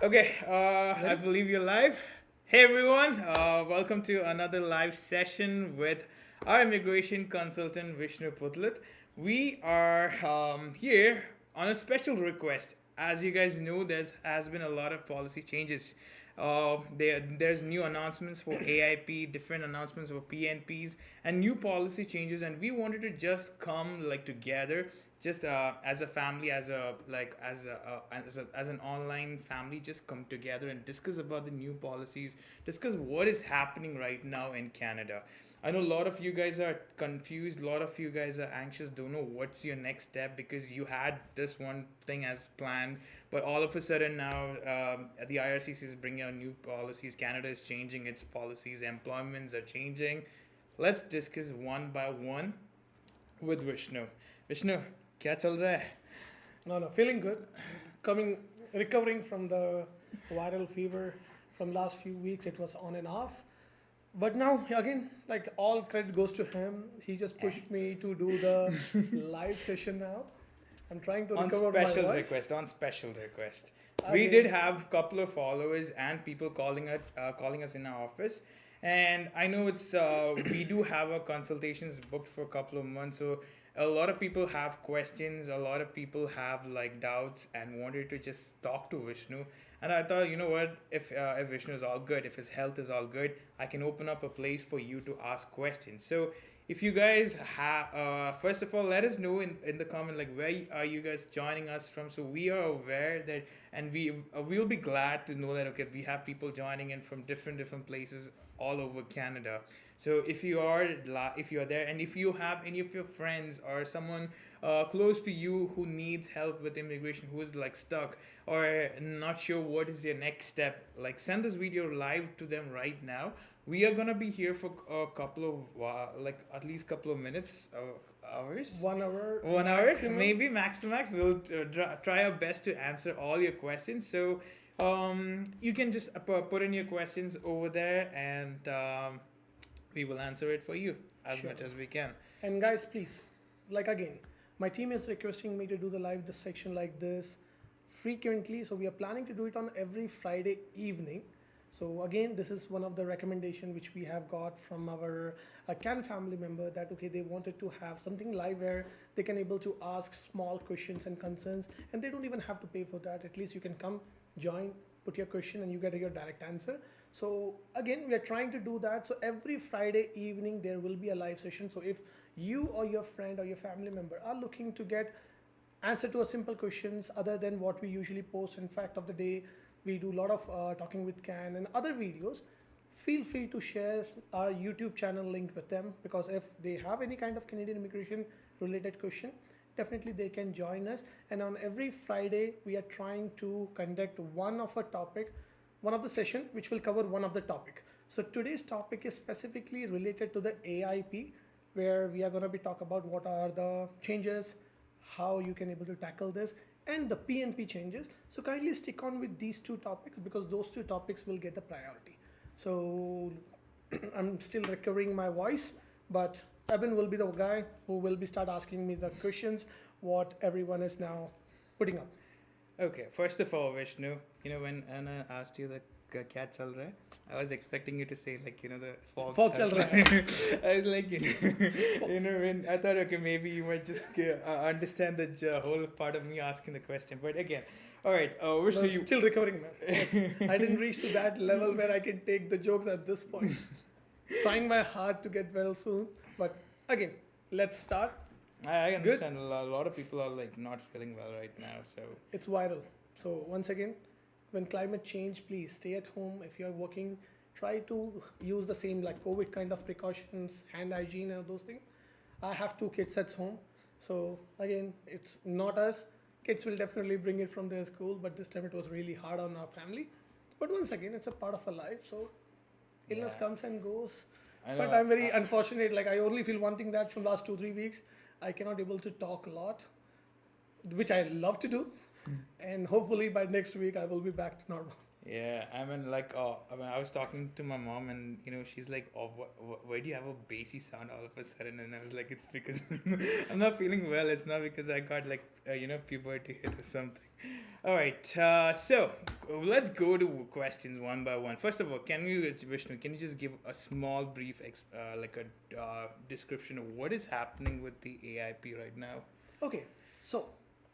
Okay, I Ready? believe you're live. Hey everyone, welcome to another live session with our immigration consultant Vishnu Puthillath. We are here on a special request. As you guys know, there's has been a lot of policy changes. There's new announcements for AIP, different announcements for PNPs, and new policy changes. And we wanted to just come like together, just as a family, as an online family, just come together and discuss about the new policies, discuss what is happening right now in Canada. I know a lot of you guys are confused, a lot of you guys are anxious, don't know what's your next step because you had this one thing as planned, but all of a sudden now the IRCC is bringing out new policies, Canada is changing its policies, employments are changing. Let's discuss one by one with Vishnu. Vishnu, क्या चल रहा है? No, feeling good. Recovering from the viral fever from last few weeks. It was on and off. But now, again, like all credit goes to him. He just pushed me to do the live session now. I'm trying to recover my voice. On special request. We did Again, have a couple of followers and people calling us in our office, and I know it's we do have our consultations booked for a couple of months, so a lot of people have questions, a lot of people have like doubts and wanted to just talk to Vishnu. And I thought, you know what, if Vishnu is all good, if his health is all good, I can open up a place for you to ask questions. So if you guys have first of all, let us know in the comment like where are you guys joining us from, so we are aware that, and we'll be glad to know that okay, we have people joining in from different places all over Canada. So if you are there, and if you have any of your friends or someone close to you who needs help with immigration, who is like stuck or not sure what is their next step, like send this video live to them right now. We are gonna be here for a couple of like at least couple of minutes, hours. 1 hour 1 hour, maximum. maybe max to max. We'll try our best to answer all your questions. So you can just put in your questions over there, and we will answer it for you as Sure. much as we can. And guys, please, like again, my team is requesting me to do the live this section like this frequently. So we are planning to do it on every Friday evening. So again, this is one of the recommendation which we have got from our CAN family member that okay, they wanted to have something live where they can able to ask small questions and concerns, and they don't even have to pay for that. At least you can come, join, put your question, and you get your direct answer. So again, we are trying to do that. So every Friday evening there will be a live session. So if you or your friend or your family member are looking to get answer to a simple questions other than what we usually post in fact of the day, we do a lot of talking with Can and other videos, feel free to share our YouTube channel link with them, because if they have any kind of Canadian immigration related question, definitely they can join us. And on every Friday we are trying to conduct one of a topic, one of the session which will cover one of the topic. So today's topic is specifically related to the AIP, where we are going to be talk about what are the changes, how you can able to tackle this, and the PNP changes. So kindly stick on with these two topics because those two topics will get the priority. So I'm still recovering my voice, but Evan will be the guy who will be start asking me the questions what everyone is now putting up. Okay, first of all, Vishnu, you know when Anna asked you that क्या चल रहा है, I was expecting you to say like the fog Fog चल chal रहा raha hai. है. I was like when I thought okay, maybe you might just understand the whole part of me asking the question, but again, all right, Vishnu, No, you still recovering, man. I didn't reach to that level where I can take the jokes at this point. Trying my hard to get well soon, but again, let's start. I Good. understand a lot of people are like not feeling well right now, so It's viral. So once again, when climate change, please stay at home. If you're working, try to use the same like COVID kind of precautions, hand hygiene and those things. I have two kids at home. So again, it's not us. Kids will definitely bring it from their school, but this time it was really hard on our family. But once again, it's a part of a life. So illness yeah. comes and goes. I But know. I'm very unfortunate. Like I only feel one thing that from last 2 3 weeks, I cannot able to talk a lot, which I love to do. And hopefully by next week I will be back to normal. Yeah, I mean, like, I mean, I was talking to my mom, and she's like, "Oh, why do you have a bassy sound all of a sudden?" And I was like, "It's because I'm not feeling well. It's not because I got like, puberty hit or something." All right, so let's go to questions one by one. First of all, Vishnu, can you just give a small, brief, like a description of what is happening with the AIP right now? Okay, so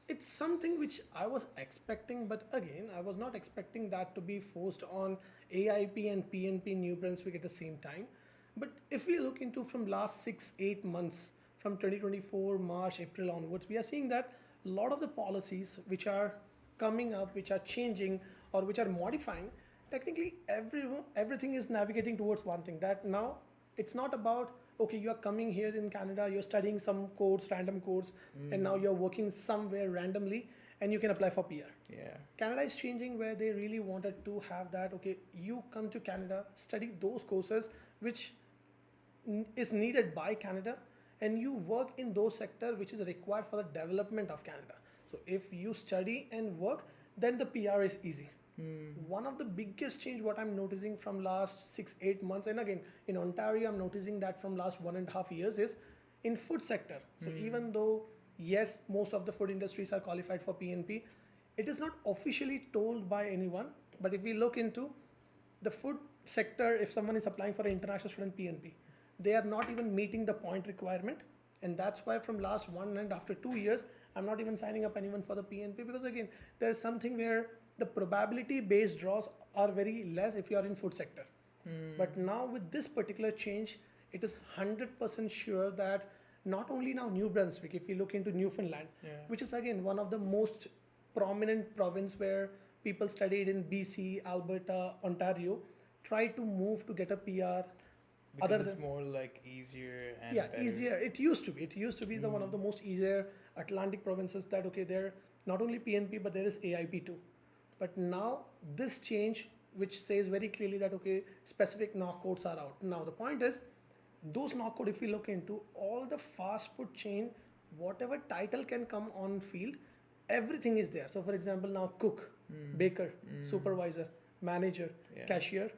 it's something which I was expecting, but again, I was not expecting that to be forced on AIP and PNP New Brunswick at the same time. But if we look into from last 6-8 months, from 2024 March, April onwards, we are seeing that a lot of the policies which are coming up, which are changing or which are modifying, technically everything is navigating towards one thing, that now it's not about okay, you are coming here in Canada, you're studying some course, random course, and now you're working somewhere randomly and you can apply for PR. Yeah. Canada is changing where they really wanted to have that okay, you come to Canada, study those courses which is needed by Canada, and you work in those sector which is required for the development of Canada. So if you study and work, then the PR is easy. One of the biggest change what I'm noticing from last 6-8 months, and again in Ontario I'm noticing that from last 1.5 years, is in food sector. So even though yes, most of the food industries are qualified for PNP, it is not officially told by anyone. But if we look into the food sector, if someone is applying for an international student PNP, they are not even meeting the point requirement, and that's why from last one and after 2 years I'm not even signing up anyone for the PNP, because again there's something where the probability based draws are very less if you are in food sector. But now with this particular change, it is 100% sure that not only now New Brunswick, if you look into Newfoundland, which is again one of the most prominent province where people studied in BC, Alberta, Ontario, try to move to get a PR. Because it's more like easier and better. Easier. It used to be. It used to be the one of the most easier Atlantic provinces that okay, there not only PNP but there is AIP too. But now this change, which says very clearly that okay, specific knock codes are out. Now the point is, those knock code, if we look into all the fast food chain, whatever title can come on field, everything is there. So for example, now cook, baker, supervisor, manager, cashier.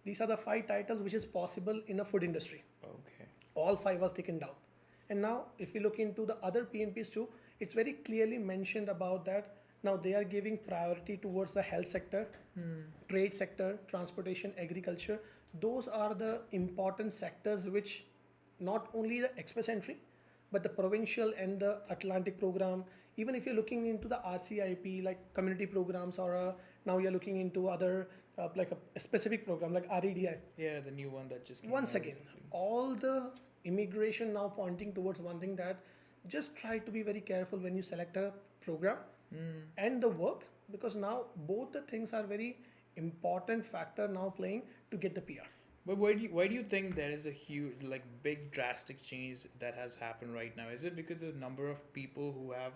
These are the 5 titles which is possible in a food industry. Okay. All 5 was taken down. And now if we look into the other PNPs too, it's very clearly mentioned about that. Now they are giving priority towards the health sector, trade sector, transportation, agriculture. Those are the important sectors which not only the express entry, but the provincial and the Atlantic program. Even if you're looking into the RCIP, like community programs, or now you're looking into other like a specific program like REDI. Yeah, the new one that just came Once out again, recently. all the immigration now pointing towards one thing, that just try to be very careful when you select a program and the work, because now both the things are very important factor now playing to get the PR. But why do you think there is a huge, like, big drastic change that has happened right now? Is it because the number of people who have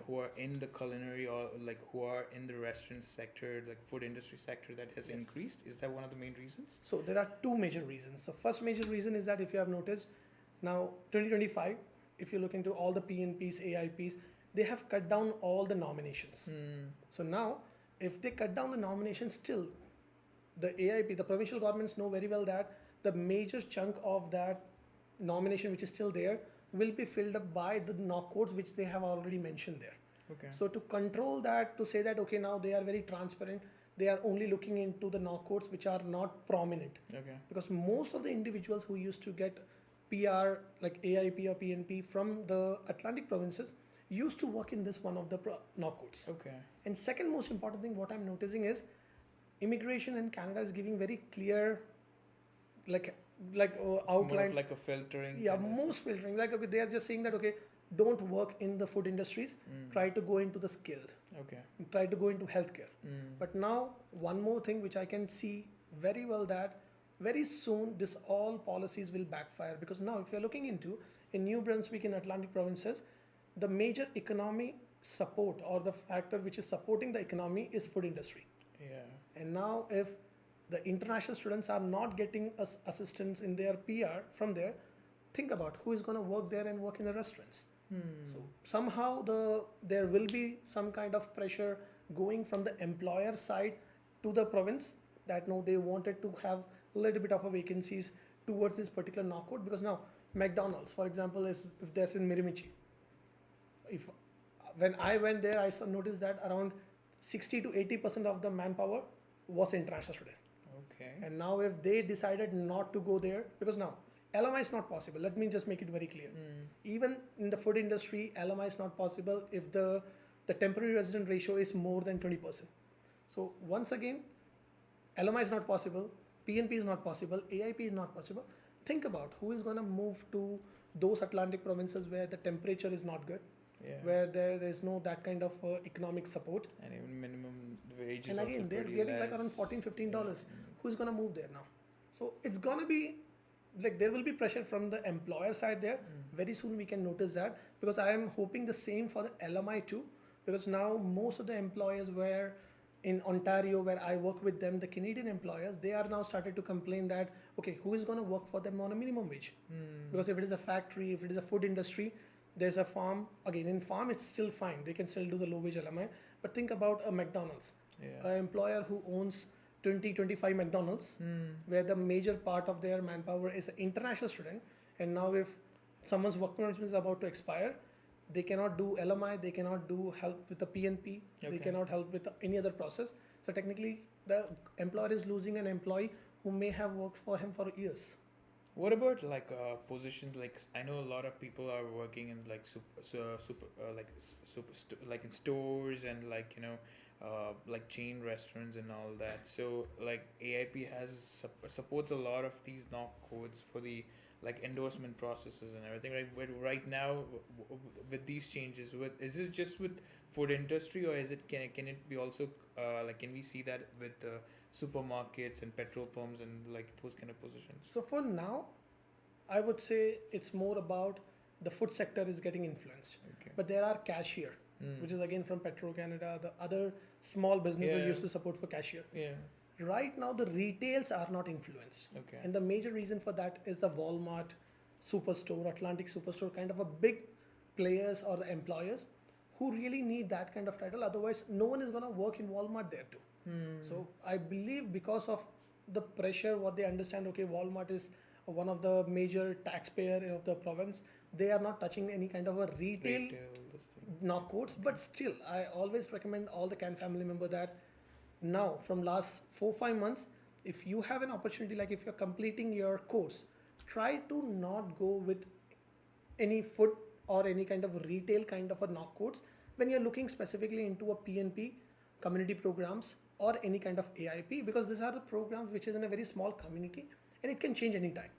who are in the culinary, or like who are in the restaurant sector, like food industry sector, that has increased? Is that one of the main reasons? So there are 2 major reasons. The first major reason is that if you have noticed, now 2025, if you look into all the PNPs, AIPs, they have cut down all the nominations. So now, if they cut down the nominations, still the AIP, the provincial governments know very well that the major chunk of that nomination which is still there will be filled up by the knock codes which they have already mentioned there. Okay. So to control that, to say that okay, now they are very transparent, they are only looking into the knock codes which are not prominent. Okay. Because most of the individuals who used to get PR like AIP or PNP from the Atlantic provinces used to work in this one of the knock codes. Okay. And second most important thing what I'm noticing is immigration in Canada is giving very clear outlines. More of like a filtering. Yeah, most filtering. Like okay, they are just saying that okay, don't work in the food industries. Try to go into the skilled. Okay. Try to go into healthcare. But now one more thing which I can see very well, that very soon this all policies will backfire, because now if you're looking into in New Brunswick, in Atlantic provinces, the major economy support or the factor which is supporting the economy is food industry. Yeah. And now if the international students are not getting assistance in their PR from there, think about who is going to work there and work in the restaurants. So somehow there will be some kind of pressure going from the employer side to the province, that no, they wanted to have a little bit of a vacancies towards this particular knock code, because now McDonald's, for example, is if there's in Mirimichi, if when I went there, I noticed that around 60 to 80% of the manpower was international student. Okay. And now if they decided not to go there, because now LMI is not possible. Let me just make it very clear. Even in the food industry, LMI is not possible if the temporary resident ratio is more than 20%. So once again, LMI is not possible, PNP is not possible, AIP is not possible. Think about who is going to move to those Atlantic provinces where the temperature is not good, where there is no that kind of economic support. And even minimum wages. And again, they're getting like around $14, $15. Who's going to move there now? So it's going to be like there will be pressure from the employer side there. Very soon we can notice that, because I am hoping the same for the LMI too, because now most of the employers were in Ontario, where I work with them, the Canadian employers, they are now started to complain that, okay, who is going to work for them on a minimum wage? Because if it is a factory, if it is a food industry, there's a farm. Again, in farm, it's still fine. They can still do the low wage LMI. But think about a McDonald's, an employer who owns 25 McDonald's, where the major part of their manpower is an international student. And now if someone's work permit is about to expire, they cannot do LMI, they cannot do help with the PNP, they cannot help with any other process. So technically, the employer is losing an employee who may have worked for him for years. What about like positions like I know a lot of people are working in like like in stores and like like chain restaurants and all that. So like AIP has supports a lot of these knock codes for the like endorsement processes and everything. Right, but right now with these changes, is this just with food industry, or is it can it be also like can we see that with supermarkets and petrol pumps and like those kind of positions? So for now, I would say it's more about the food sector is getting influenced. But there are cashier, which is again from PetroCanada, the other small businesses used to support for cashier. Right now, the retails are not influenced. And the major reason for that is the Walmart Superstore, Atlantic Superstore, kind of a big players or the employers who really need that kind of title. Otherwise, no one is going to work in Walmart there too. So I believe because of the pressure, what they understand, okay, Walmart is one of the major taxpayer of the province. They are not touching any kind of a retail knock codes. But still, I always recommend all the CAN family member that now from last 4-5 months, if you have an opportunity, like if you're completing your course, try to not go with any food or any kind of retail kind of a knock codes when you're looking specifically into a PNP, community programs, or any kind of AIP, because these are the programs which is in a very small community and it can change anytime.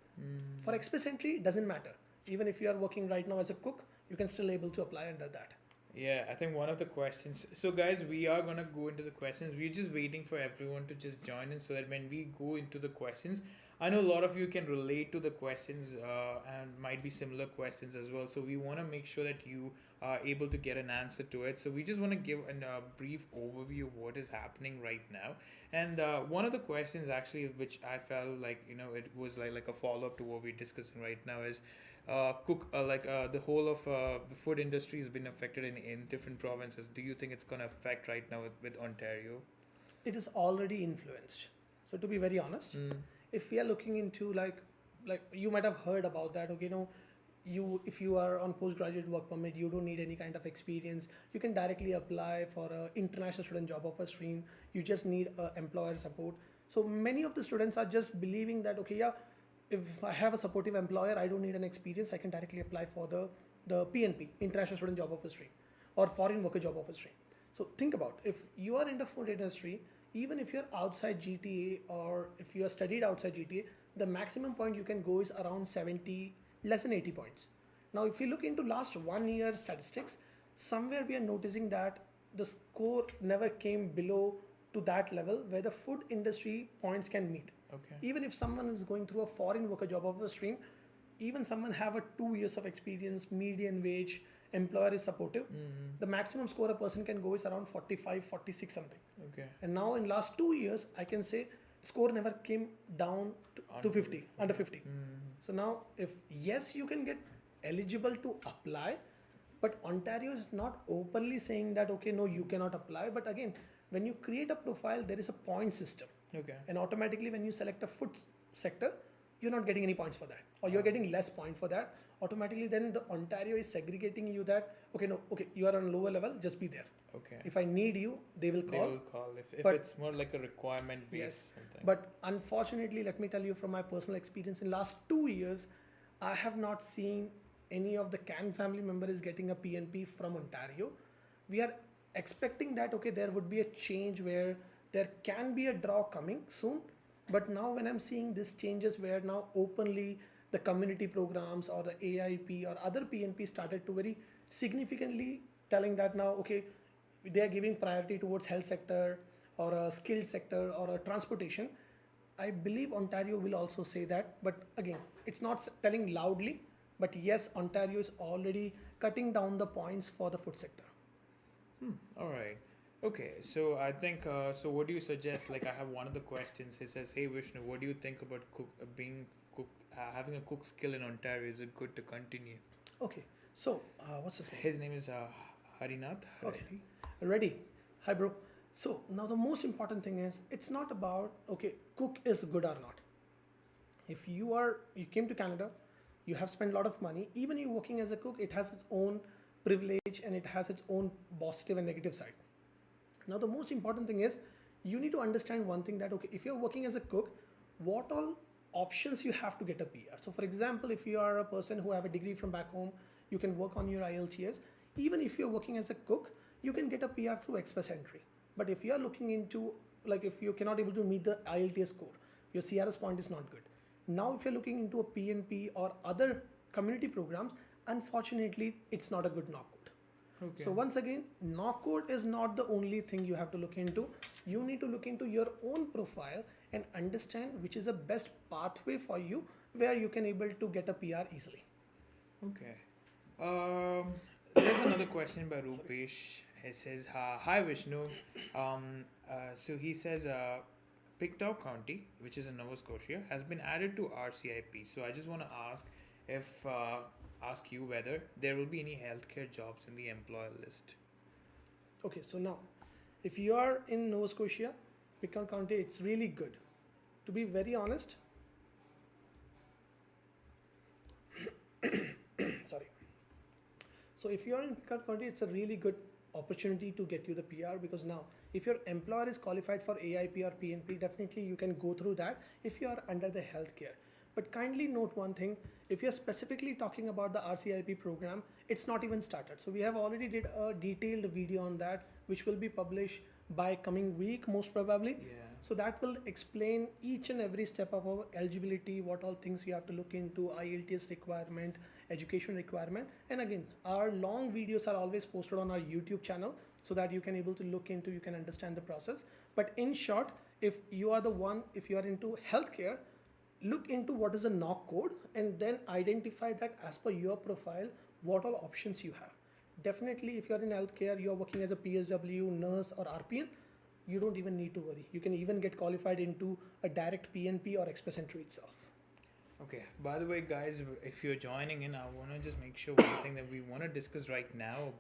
For express entry, it doesn't matter. Even if you are working right now as a cook, you can still able to apply under that. Yeah, I think one of the questions. So, guys, we are gonna go into the questions. We're just waiting for everyone to just join in so that when we go into the questions, I know a lot of you can relate to the questions and might be similar questions as well. So, we want to make sure that you are able to get an answer to it. So, we just want to give a brief overview of what is happening right now. And one of the questions actually, which I felt like it was like a follow up to what we're discussing right now is. The whole of the food industry has been affected in different provinces. Do you think it's going to affect right now with Ontario? It is already influenced. So to be very honest, if we are looking into like you might have heard about that, okay, if you are on postgraduate work permit, you don't need any kind of experience. You can directly apply for a international student job offer stream. You just need employer support. So many of the students are just believing that, okay, yeah, if I have a supportive employer, I don't need an experience. I can directly apply for the PNP, International Student Job Offer Stream, or Foreign Worker Job Offer Stream. So think about if you are in the food industry, even if you're outside GTA or if you are studied outside GTA, the maximum point you can go is around 70, less than 80 points. Now, if you look into last 1 year statistics, somewhere we are noticing that the score never came below to that level where the food industry points can meet. Even if someone is going through a foreign worker job offer stream, even someone have a 2 years of experience, median wage, employer is supportive, the maximum score a person can go is around 45, 46 something. And now in last 2 years, I can say score never came down to 50, under 50. So now if yes, you can get eligible to apply, But Ontario is not openly saying that, okay, no, you cannot apply. But again, when you create a profile, there is a point system. Okay. And automatically, when you select a food sector, you're not getting any points for that, or you're getting less point for that. Automatically, then the Ontario is segregating you that, okay, no, okay, you are on lower level, just be there. Okay. If I need you, they will They call. will call if But- it's more like a requirement based Yes. something. But unfortunately, let me tell you from my personal experience, in last 2 years, I have not seen any of the CAN family member is getting a PNP from Ontario. We are expecting that, okay, there would be a change where there can be a draw coming soon. But now when I'm seeing these changes where now openly the community programs or the AIP or other PNP started to very significantly telling that now, okay, they are giving priority towards health sector or a skilled sector or a transportation. I believe Ontario will also say that, but again, it's not telling loudly, but yes, Ontario is already cutting down the points for the food sector. All right. Okay. So I think. So what do you suggest? Like I have one of the questions. He says, "Hey Vishnu, what do you think about having a cook skill in Ontario? Is it good to continue?" Okay, so what's his name? His name is Harinath. Okay. Reddy. Ready? Hi, bro. So now the most important thing is it's not about, okay, cook is good or not. If you came to Canada, you have spent a lot of money. Even you working as a cook, it has its own privilege and it has its own positive and negative side. Now the most important thing is you need to understand one thing that, okay, if you're working as a cook, what all options you have to get a PR. So for example, if you are a person who have a degree from back home, you can work on your IELTS. Even if you're working as a cook, you can get a PR through express entry. But if you are looking into, like if you cannot able to meet the IELTS score, your CRS point is not good. Now if you're looking into a PNP or other community programs, unfortunately it's not a good knockcode. Okay. So once again, knockcode is not the only thing you have to look into. You need to look into your own profile and understand which is the best pathway for you where you can able to get a PR easily. Okay. There's another question by Rupesh. He says, "Hi Vishnu." So he says, Pictou County, which is in Nova Scotia, has been added to RCIP. So I just want to ask you whether there will be any healthcare jobs in the employer list. Okay, so now, if you are in Nova Scotia, Pictou County, it's really good. To be very honest, sorry. So if you are in Pictou County, it's a really good opportunity to get you the PR, because now if your employer is qualified for AIP or PNP, definitely you can go through that if you are under the healthcare. But kindly note one thing, if you're specifically talking about the RCIP program, it's not even started. So we have already did a detailed video on that, which will be published by coming week, most probably. Yeah. So that will explain each and every step of our eligibility, what all things you have to look into, IELTS requirement, education requirement. And again, our long videos are always posted on our YouTube channel so that you can able to look into, you can understand the process. But in short, if you are if you are into healthcare, look into what is the knock code and then identify that as per your profile, what all options you have. Definitely, if you're in healthcare, you're working as a PSW, nurse or RPN, you don't even need to worry. You can even get qualified into a direct PNP or express entry itself. Okay. By the way, guys, if you're joining in, I want to just make sure one thing that we want to discuss right now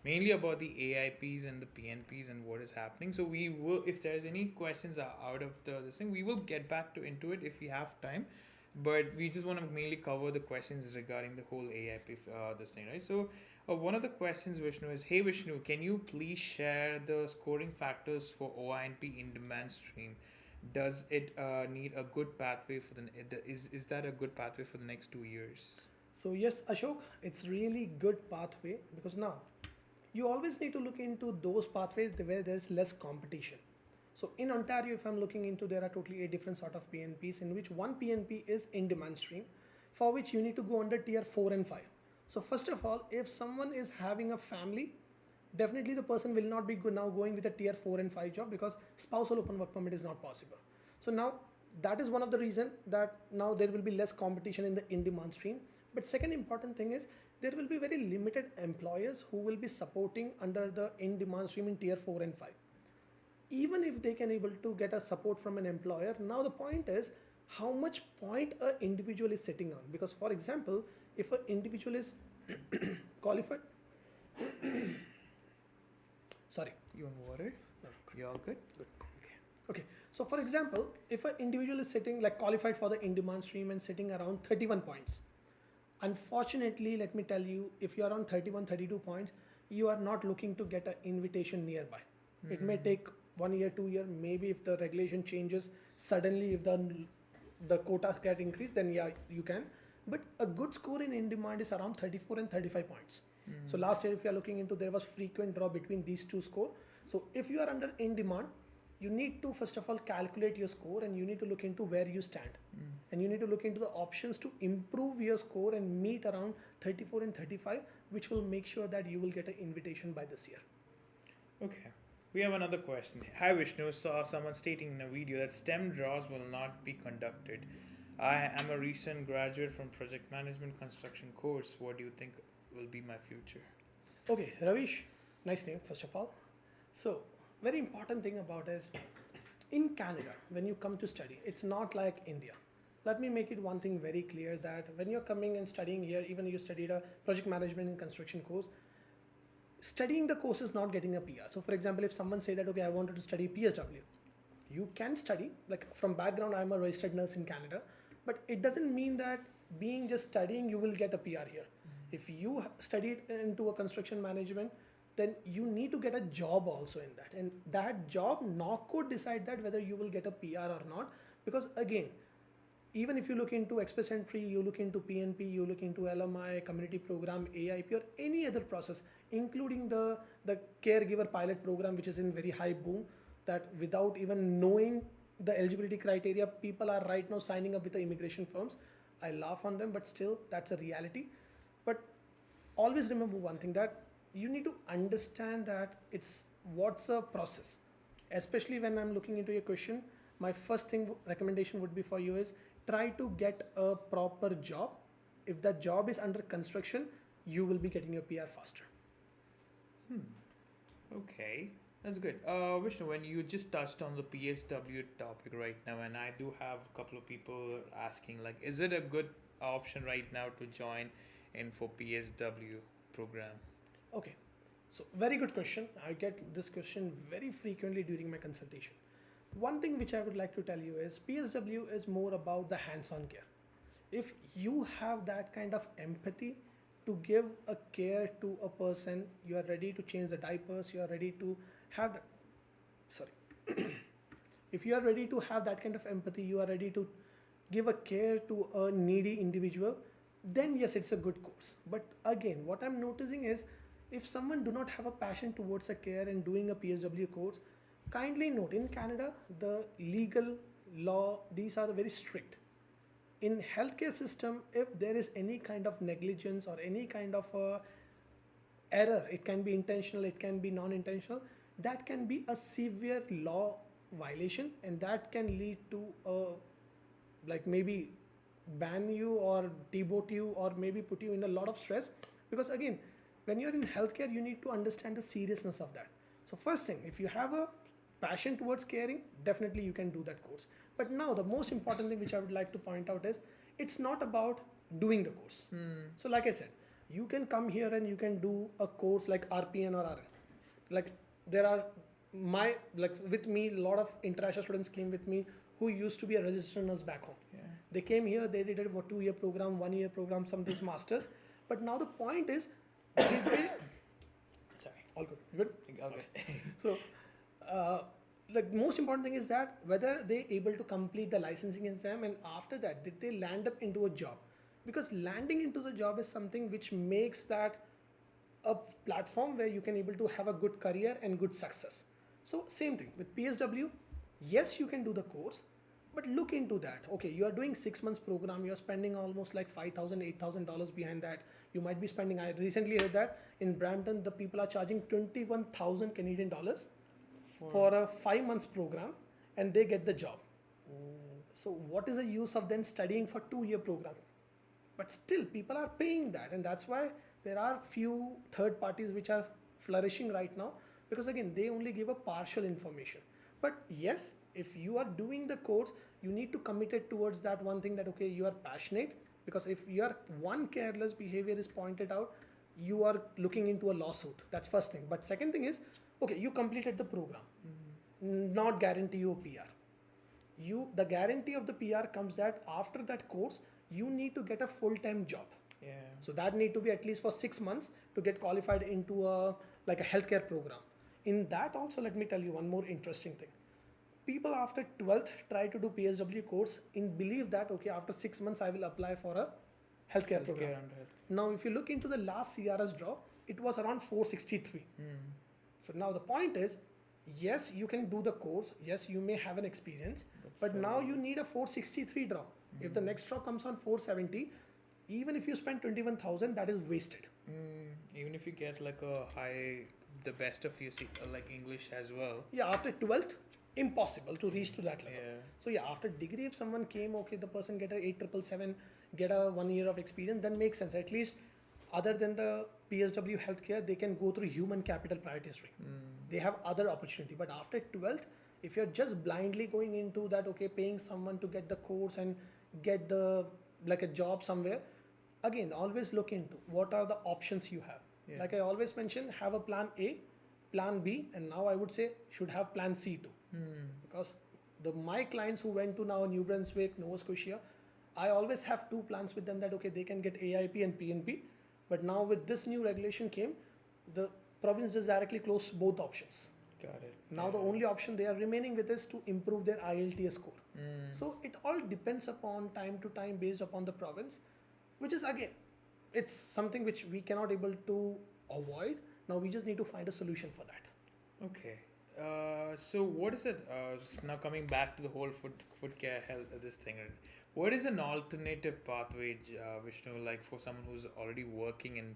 mainly about the AIPs and the PNPs and what is happening. So we will, if there's any questions out of this thing, we will get back into it if we have time. But we just want to mainly cover the questions regarding the whole AIP this thing, right? So one of the questions, Vishnu, is, "Hey Vishnu, can you please share the scoring factors for OINP in demand stream? Does it need a good pathway for is that a good pathway for the next 2 years?" So yes, Ashok, it's really good pathway, because now you always need to look into those pathways where there's less competition. So in Ontario, if I'm looking into, there are totally 8 different sort of PNPs, in which one PNP is in demand stream, for which you need to go under tier 4 and 5. So first of all, if someone is having a family, definitely the person will not be now going with a tier 4 and 5 job, because spousal open work permit is not possible. So now that is one of the reason that now there will be less competition in the in demand stream. But second important thing is there will be very limited employers who will be supporting under the in demand stream in tier 4 and 5. Even if they can able to get a support from an employer, now the point is how much point an individual is sitting on. Because for example, if an individual is qualified Sorry. You want water? No, You all good? Okay. So for example, if an individual is sitting like qualified for the in-demand stream and sitting around 31 points, unfortunately, let me tell you, if you are on 31, 32 points, you are not looking to get an invitation nearby. It may take 1 year, 2 year, maybe if the regulation changes suddenly, if the quotas get increased, then yeah, you can. But a good score in demand is around 34 and 35 points. So last year, if you are looking into, there was frequent draw between these two score. So if you are under in demand, you need to first of all calculate your score, and you need to look into where you stand, and you need to look into the options to improve your score and meet around 34 and 35, which will make sure that you will get an invitation by this year. Okay. We have another question. Hi Vishnu, saw someone stating in a video that STEM draws will not be conducted. I am a recent graduate from project management construction course. What do you think will be my future? Okay, Ravish, nice name first of all. So very important thing about is in Canada, when you come to study, it's not like India. Let me make it one thing very clear, that when you're coming and studying here, even you studied a project management and construction course, studying the course is not getting a PR. So for example, if someone say that, okay, I wanted to study PSW, you can study, like from background, I'm a registered nurse in Canada, but it doesn't mean that being just studying, you will get a PR here. If you studied into a construction management, then you need to get a job also in that. And that job NOC could decide that whether you will get a PR or not. Because again, even if you look into Express Entry, you look into PNP, you look into LMI, community program, AIP, or any other process, including the caregiver pilot program, which is in very high boom, that without even knowing the eligibility criteria, people are right now signing up with the immigration firms. I laugh on them, but still, that's a reality. But always remember one thing, that you need to understand that it's what's a process. Especially when I'm looking into your question, my first thing recommendation would be for you is try to get a proper job. If that job is under construction, you will be getting your PR faster. Okay, that's good. Vishnu, when you just touched on the PSW topic right now, and I do have a couple of people asking, like, is it a good option right now to join in for PSW program? Okay, so very good question. I get this question very frequently during my consultation. One thing which I would like to tell you is PSW is more about the hands-on care. If you have that kind of empathy to give a care to a person, you are ready to change the diapers, you are ready to have the, sorry. If you are ready to have that kind of empathy, you are ready to give a care to a needy individual, then yes, it's a good course. But again, what I'm noticing is, if someone do not have a passion towards a care and doing a PSW course, kindly note, in Canada, the legal law, these are very strict. In healthcare system, if there is any kind of negligence or any kind of error, it can be intentional, it can be non-intentional, that can be a severe law violation, and that can lead to like maybe ban you or demote you or maybe put you in a lot of stress. Because again, when you're in healthcare, you need to understand the seriousness of that. So first thing, if you have a passion towards caring, definitely you can do that course. But now the most important thing which I would like to point out is, it's not about doing the course. So like I said, you can come here and you can do a course like RPN or RN. Like there are with me, a lot of international students came with me who used to be a registered nurse back home. Yeah. They came here, they did a 2-year program, 1-year program, some did masters. But now the point is, sorry, all good. You good? Okay. So, like most important thing is that whether they able to complete the licensing exam, and after that, did they land up into a job? Because landing into the job is something which makes that a platform where you can able to have a good career and good success. So same thing with PSW. Yes, you can do the course, but look into that. Okay, you are doing 6 months program. You are spending almost like $5,000, $8,000 behind that. You might be spending. I recently heard that in Brampton, the people are charging 21,000 Canadian dollars for a 5 months program, and they get the job. So what is the use of then studying for 2-year program? But still, people are paying that, and that's why there are few third parties which are flourishing right now, because again, they only give a partial information. But yes, if you are doing the course, you need to commit it towards that one thing, that okay, you are passionate, because if your one careless behavior is pointed out, you are looking into a lawsuit. That's first thing. But second thing is, okay, you completed the program, not guarantee you a PR. The guarantee of the PR comes that after that course, you need to get a full-time job. Yeah. So that need to be at least for 6 months to get qualified into a healthcare program. In that also, let me tell you one more interesting thing. People after 12th try to do PSW course in belief that okay, after 6 months I will apply for a healthcare program. under health. Now, if you look into the last CRS draw, it was around 463. So now the point is, yes, you can do the course. Yes, you may have an experience, but now you need a 463 draw. If the next draw comes on 470, even if you spend 21,000, that is wasted. Even if you get like a high, the best of your like English as well. Yeah, after 12th, impossible to reach to that level. Yeah. So yeah, after degree, if someone came, okay, the person get a 8777, get a 1 year of experience, then makes sense. At least other than the PSW healthcare, they can go through human capital priority stream. They have other opportunity. But after 12th, if you're just blindly going into that, okay, paying someone to get the course and get the like a job somewhere, again, always look into what are the options you have. Yeah. Like I always mention, have a plan A, plan B, and now I would say should have plan C too. Because my clients who went to now New Brunswick, Nova Scotia, I always have two plans with them that okay, they can get AIP and PNP. But now with this new regulation came, the province just directly closed both options. Got it. Now the only option they are remaining with is to improve their IELTS score. So it all depends upon time to time based upon the province, which is again, it's something which we cannot able to avoid. Now we just need to find a solution for that. Okay. So what is it? Now coming back to the whole food care health this thing. What is an alternative pathway, Vishnu, like for someone who's already working in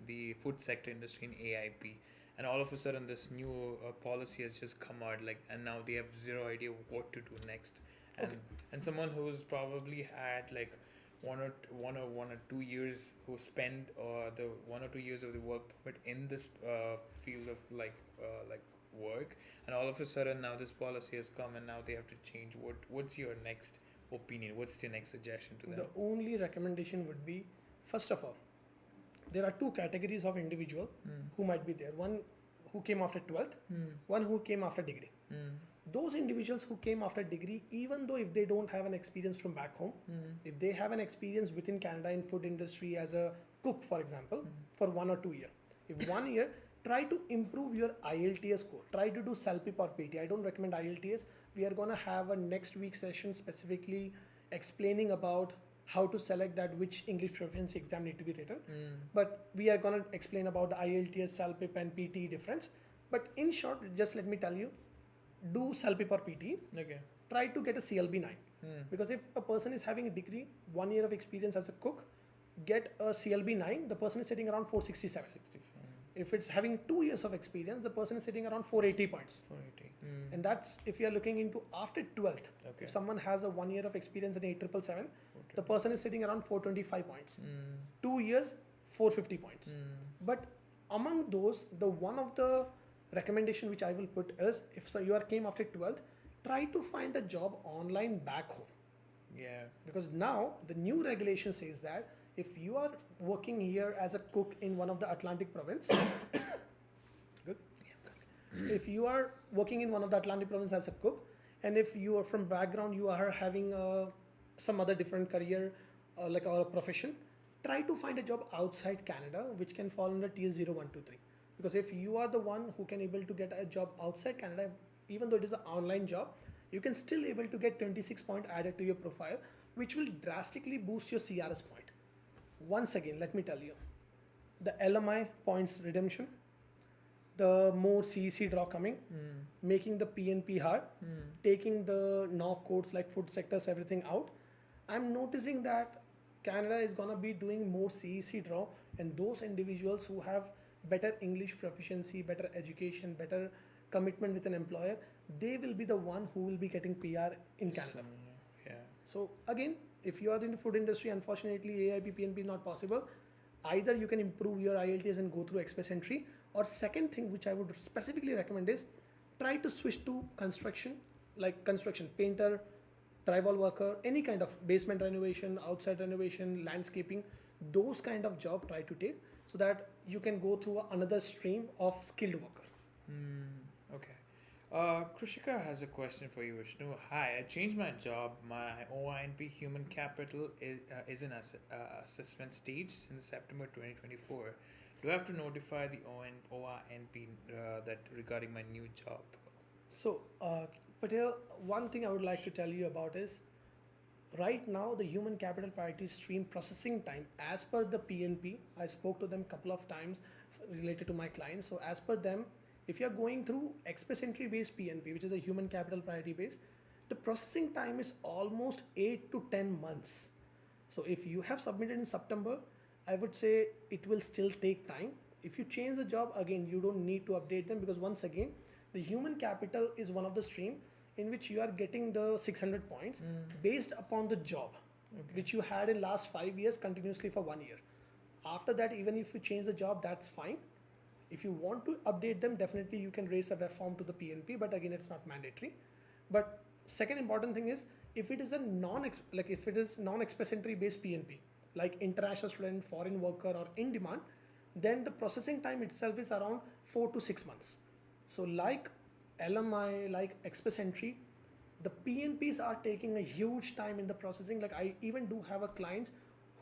the food sector industry in AIP, and all of a sudden this new policy has just come out, like, and now they have zero idea what to do next, and someone who's probably had like one or 2 years who spent the 1 or 2 years of the work permit in this field of like work, and all of a sudden now this policy has come and now they have to change. What's your next opinion? What's your next suggestion to them? The only recommendation would be, first of all, there are two categories of individual who might be there. One who came after 12th, one who came after degree. Those individuals who came after degree, even though if they don't have an experience from back home, if they have an experience within Canada in food industry as a cook, for example, for 1 or 2 years. If 1 year, try to improve your IELTS score. Try to do CELPIP or PT. I don't recommend IELTS. We are going to have a next week session specifically explaining about how to select that which English proficiency exam need to be written. But we are going to explain about the IELTS, CELPIP and PT difference. But in short, just let me tell you, do CELPIP or PT. Okay. Try to get a CLB 9. Because if a person is having a degree, 1 year of experience as a cook, get a CLB 9, the person is sitting around 467. 65. If it's having 2 years of experience, the person is sitting around 480 points. 480. And that's if you are looking into after 12th. Okay. If someone has a 1 year of experience in 8777, the person is sitting around 425 points. 2 years, 450 points. But among those, the one of the recommendation which I will put is, if so you are came after 12th, try to find a job online back home. Yeah. Because now the new regulation says that if you are working here as a cook in one of the Atlantic province, good. If you are working in one of the Atlantic province as a cook, and if you are from background, you are having some other different career or a profession, try to find a job outside Canada which can fall under tier 0, 1, 2, 3. Because if you are the one who can able to get a job outside Canada, even though it is an online job, you can still able to get 26 point added to your profile, which will drastically boost your CRS point. Once again, let me tell you, the LMI points redemption, the more CEC draw coming, making the PNP hard, taking the NOC codes like food sectors, everything out. I'm noticing that Canada is going to be doing more CEC draw, and those individuals who have better English proficiency, better education, better commitment with an employer, they will be the one who will be getting PR in Canada. So again, if you are in the food industry, unfortunately AIP, PNP is not possible. Either you can improve your IELTS and go through express entry, or second thing which I would specifically recommend is try to switch to construction, like construction, painter, drywall worker, any kind of basement renovation, outside renovation, landscaping, those kind of job try to take, so that you can go through another stream of skilled worker. Okay. Krishika has a question for you, Vishnu. Hi, I changed my job. My OINP human capital is in assessment stage since September 2024. Do I have to notify the OINP that regarding my new job? So, Patel, one thing I would like to tell you about is right now the human capital priority stream processing time, as per the PNP, I spoke to them a couple of times related to my clients. So, as per them, if you are going through express entry based PNP, which is a human capital priority base, the processing time is almost 8 to 10 months. So if you have submitted in September, I would say it will still take time. If you change the job, again, you don't need to update them, because once again, the human capital is one of the stream in which you are getting the 600 points based upon the job which you had in last 5 years continuously for 1 year. After that, even if you change the job, that's fine. If you want to update them, definitely you can raise a web form to the PNP, but again, it's not mandatory. But second important thing is, if it is a if it is non-express entry based PNP, like international student, foreign worker, or in demand, then the processing time itself is around 4 to 6 months. So like LMI, like express entry, the PNPs are taking a huge time in the processing. Like I even do have a clients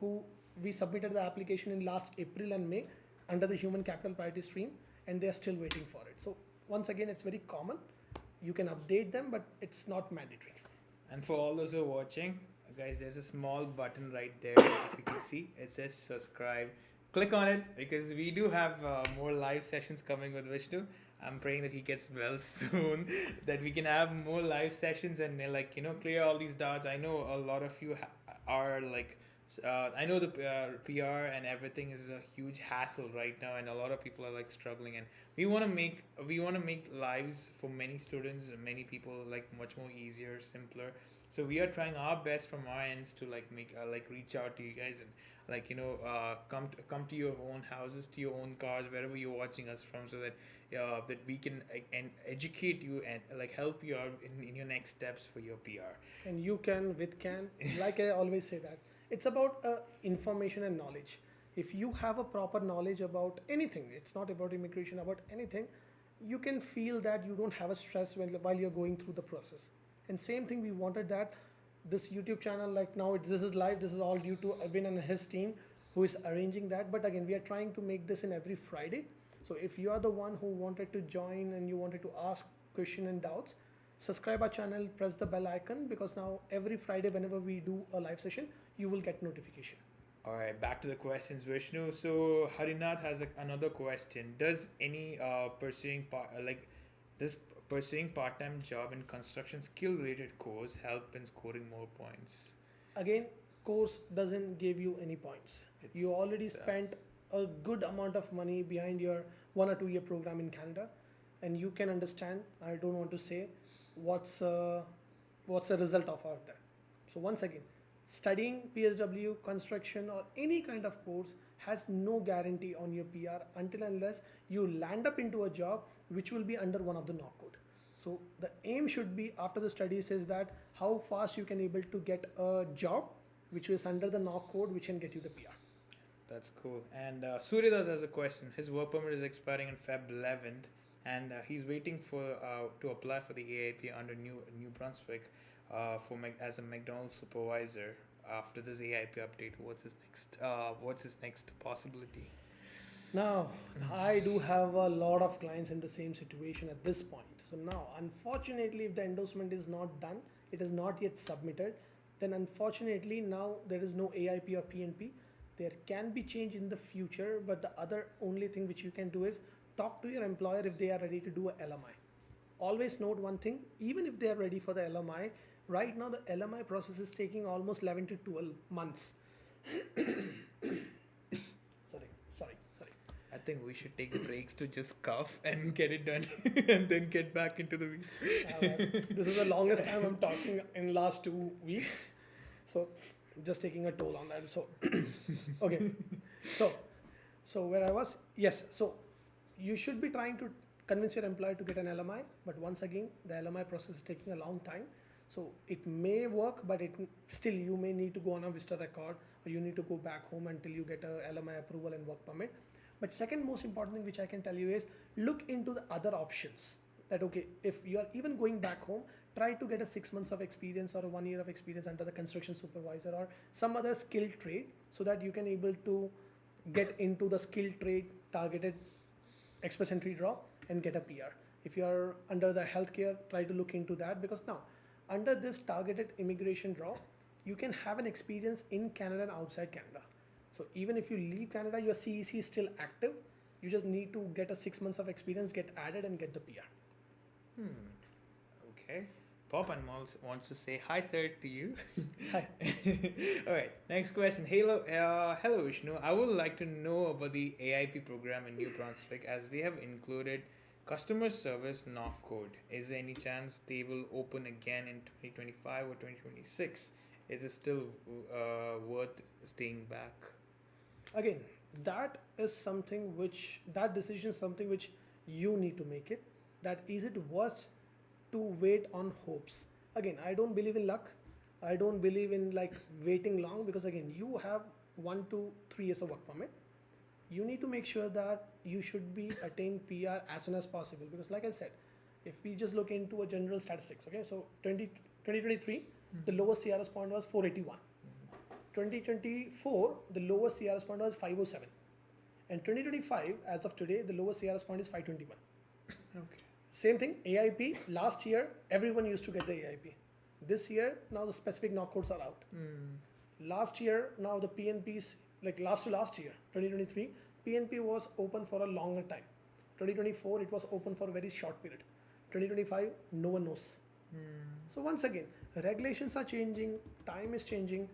who we submitted the application in last April and May under the human capital priority stream, and they are still waiting for it. So once again, it's very common. You can update them, but it's not mandatory. And for all those who are watching, guys, there's a small button right there. If you can see, it says subscribe. Click on it because we do have more live sessions coming with Vishnu. I'm praying that he gets well soon, that we can have more live sessions and clear all these doubts. I know a lot of you are like, I know the PR and everything is a huge hassle right now, and a lot of people are like struggling. And we want to make lives for many students, many people like much more easier, simpler. So we are trying our best from our ends to like make reach out to you guys and come to your own houses, to your own cars, wherever you're watching us from, so that that we can and educate you and like help you out in your next steps for your PR. And you can like I always say that it's about information and knowledge. If you have a proper knowledge about anything, it's not about immigration, about anything, you can feel that you don't have a stress while you're going through the process. And same thing, we wanted that this YouTube channel, like now this is live, this is all due to Abin and his team who is arranging that. But again, we are trying to make this in every Friday. So if you are the one who wanted to join and you wanted to ask question and doubts, subscribe our channel, press the bell icon, because now every Friday whenever we do a live session, you will get notification. All right, back to the questions, Vishnu. So Harinath has another question. Does any pursuing part-time job in construction skill-related course help in scoring more points? Again, course doesn't give you any points. You already spent a good amount of money behind your 1 or 2 year program in Canada, and you can understand. I don't want to say what's the result of all that. So once again, studying PSW, construction, or any kind of course has no guarantee on your PR until unless you land up into a job which will be under one of the knock code. So the aim should be, after the studies, is that how fast you can able to get a job which is under the knock code which can get you the PR. That's cool. And Suryadas has a question. His work permit is expiring on Feb 11th, and he's waiting for to apply for the AIP under New Brunswick as a McDonald's supervisor. After this AIP update, what's his next possibility? Now, I do have a lot of clients in the same situation at this point. So now, unfortunately, if the endorsement is not done, it is not yet submitted, then unfortunately now there is no AIP or PNP. There can be change in the future, but the other only thing which you can do is talk to your employer if they are ready to do a LMI. Always note one thing, even if they are ready for the LMI, right now the LMI process is taking almost 11 to 12 months. Sorry. I think we should take breaks to just cough and get it done and then get back into the week. This is the longest time I'm talking in last 2 weeks. So just taking a toll on that. So, okay. So where I was, yes. So you should be trying to convince your employer to get an LMI, but once again, the LMI process is taking a long time. So it may work, but still you may need to go on a visitor record, or you need to go back home until you get a LMI approval and work permit. But second most important thing which I can tell you is look into the other options. That okay, if you are even going back home, try to get a 6 months of experience or a 1 year of experience under the construction supervisor or some other skilled trade, so that you can able to get into the skilled trade targeted express entry draw and get a PR. If you are under the healthcare, try to look into that, because now under this targeted immigration draw, you can have an experience in Canada and outside Canada. So even if you leave Canada, your CEC is still active. You just need to get a 6 months of experience, get added, and get the PR. Okay. Pop and Malls wants to say hi, sir, to you. Hi. All right. Next question. Hello, Vishnu. I would like to know about the AIP program in New Brunswick, as they have included customer service knock code. Is there any chance they will open again in 2025 or 2026? Is it still worth staying back? Again, that is something which, that decision is something which you need to make it. That is it worth to wait on hopes? Again, I don't believe in luck. I don't believe in like waiting long, because again, you have 1 to 3 years of work permit. You need to make sure that you should be attain PR as soon as possible, because like I said, if we just look into a general statistics, okay, so 2023, the lowest CRS point was 481. 2024, the lowest CRS point was 507. And 2025, as of today, the lowest CRS point is 521. Okay. Same thing, AIP, last year, everyone used to get the AIP. This year, now the specific knock codes are out. Last year, now the PNPs, like last to last year, 2023, PNP was open for a longer time. 2024, it was open for a very short period. 2025, no one knows. So once again, regulations are changing, time is changing.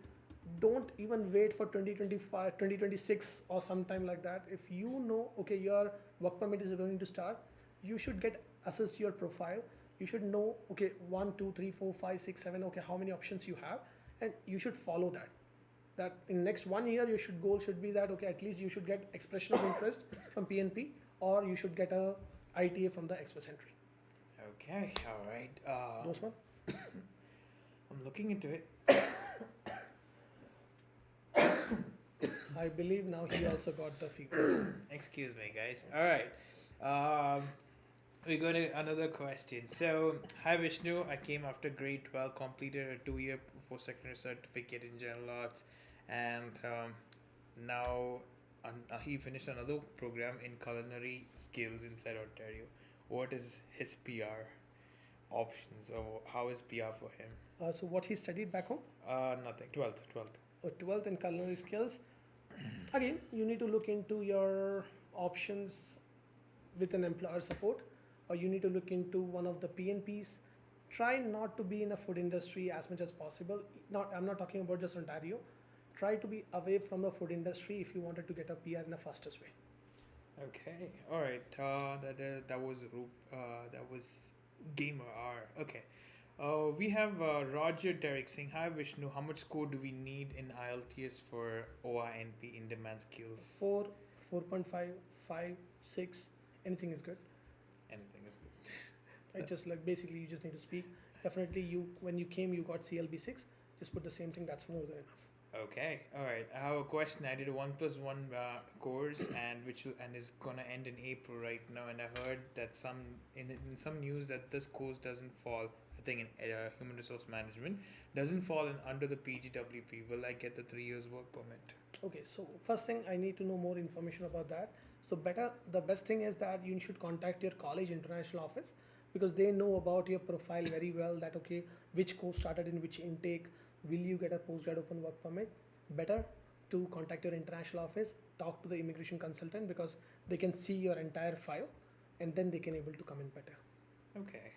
Don't even wait for 2025, 2026 or sometime like that. If you know, okay, your work permit is going to start, you should get assessed your profile. You should know, okay, 1, 2, 3, 4, 5, 6, 7, okay, how many options you have, and you should follow that. That in next 1 year, your goal should be that, okay, at least you should get expression of interest from PNP, or you should get a ITA from the express entry. Okay. All right. Those one? I'm looking into it. I believe now he also got the figure. Excuse me, guys. All right. We got another question. So, hi Vishnu. I came after grade 12, completed a 2-year post-secondary certificate in general arts, and now he finished another program in culinary skills inside Ontario. What is his PR options, or how is PR for him? So what he studied back home? Nothing. 12th. 12th in culinary skills. Again, you need to look into your options with an employer support, or you need to look into one of the PNPs. Try not to be in a food industry as much as possible. I'm not talking about just Ontario. Try to be away from the food industry if you wanted to get a PR in the fastest way. Okay. All right. That was Gamer R. Okay. We have Roger Derek saying, hi Vishnu, how much score do we need in IELTS for OINP in demand skills? 4, 4.5, 5, 6, anything is good. Anything is good. Right? Just like basically you just need to speak. Definitely when you came, you got CLB6. Just put the same thing, that's more than enough. Okay, all right. I have a question. I did a 1+1 course, and is gonna end in April right now. And I heard that in some news that this course doesn't fall. I think in human resource management doesn't fall under the PGWP. Will I get the 3 years work permit? Okay, so first thing I need to know more information about that. So the best thing is that you should contact your college international office, because they know about your profile very well. That okay, which course started in which intake. Will you get a postgrad open work permit? Better to contact your international office, talk to the immigration consultant, because they can see your entire file and then they can able to come in better. Okay.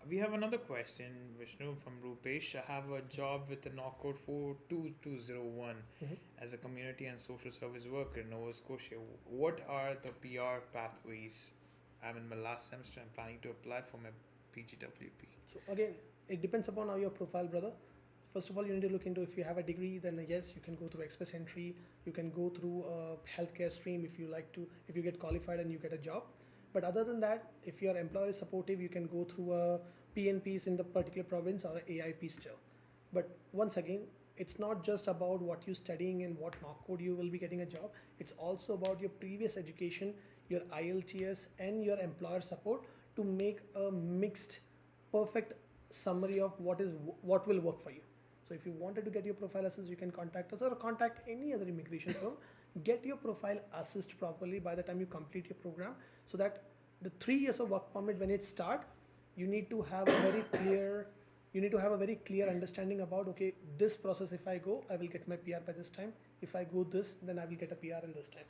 We have another question, Vishnu, from Rupesh. I have a job with the knock code 42201 as a community and social service worker in Nova Scotia. What are the PR pathways? I'm in my last semester. I'm planning to apply for my PGWP. So again, it depends upon your profile, brother. First of all, you need to look into, if you have a degree, then yes, you can go through express entry. You can go through a healthcare stream if you like to, if you get qualified and you get a job. But other than that, if your employer is supportive, you can go through PNPs in the particular province or AIP still. But once again, it's not just about what you're studying and what knock code you will be getting a job. It's also about your previous education, your IELTS, and your employer support to make a mixed, perfect summary of what will work for you. So if you wanted to get your profile assist, you can contact us or contact any other immigration firm. Get your profile assist properly by the time you complete your program, so that the 3 years of work permit, when it start, you need to have a very clear understanding about, okay, this process, if I go, I will get my PR by this time. If I go this, then I will get a PR in this time.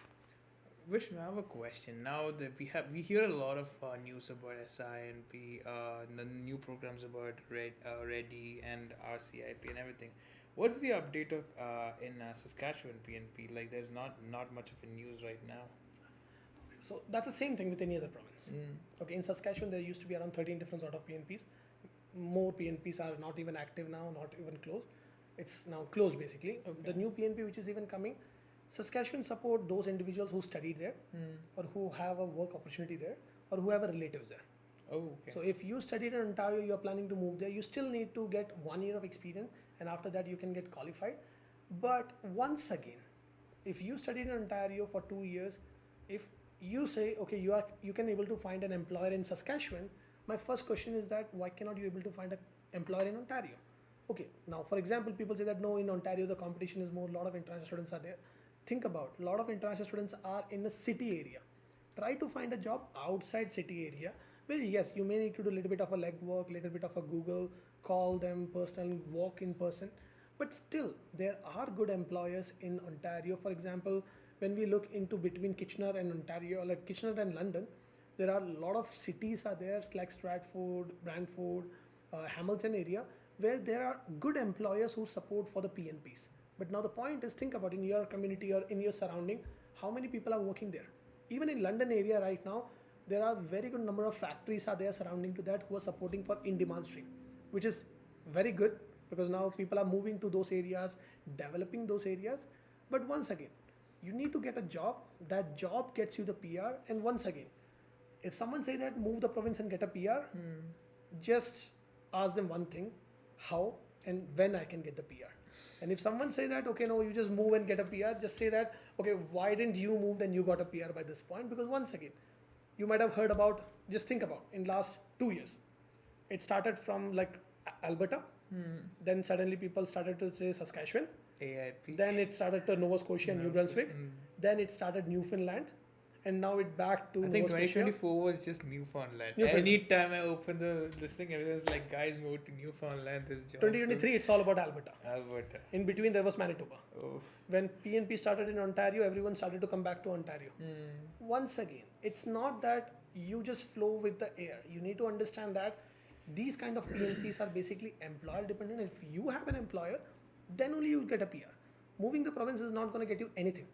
Vishnu, I have a question. Now that we hear a lot of news about SINP, the new programs about Ready and RCIP and everything. What's the update of in Saskatchewan PNP? Like, there's not much of a news right now. So that's the same thing with any other province. Okay, in Saskatchewan, there used to be around 13 different sort of PNPs. More PNPs are not even active now, not even closed. It's now closed basically. Okay. The new PNP which is even coming, Saskatchewan support those individuals who studied there, or who have a work opportunity there, or who have a relatives there. Oh, okay. So if you studied in Ontario, you are planning to move there, you still need to get 1 year of experience, and after that you can get qualified. But once again, if you studied in Ontario for 2 years, if you say, okay, you can able to find an employer in Saskatchewan, my first question is that why cannot you able to find an employer in Ontario? Okay, now for example, people say that no, in Ontario the competition is more, a lot of international students are there. Think about, a lot of international students are in a city area. Try to find a job outside city area, where yes, you may need to do a little bit of a legwork, little bit of a Google, call them personally, walk in person, but still there are good employers in Ontario. For example, when we look into between Kitchener and Ontario, like Kitchener and London, there are a lot of cities are there, like Stratford, Brantford, Hamilton area, where there are good employers who support for the PNPs. But now the point is, think about in your community or in your surrounding, how many people are working there? Even in London area right now, there are very good number of factories are there surrounding to that who are supporting for in-demand stream, which is very good, because now people are moving to those areas, developing those areas. But once again, you need to get a job. That job gets you the PR. And once again, if someone say that move the province and get a PR, just ask them one thing: how and when I can get the PR. And if someone say that, okay, no, you just move and get a PR, just say that, okay, why didn't you move, then you got a PR by this point? Because once again, you might have heard about, just think about, in last 2 years, it started from like Alberta, then suddenly people started to say Saskatchewan, AIP. then it started to Nova Scotia and New Brunswick, then it started Newfoundland, and now it back to I think Nova Scotia. 2024 was just Newfoundland. Newfoundland. Anytime I open this thing, everyone's like, guys, move to Newfoundland. This job. 2023, it's all about Alberta. Alberta. In between, there was Manitoba. Oh. When PNP started in Ontario, everyone started to come back to Ontario. Once again, it's not that you just flow with the air. You need to understand that these kind of PNPs are basically employer dependent. If you have an employer, then only you get a PR. Moving the province is not going to get you anything.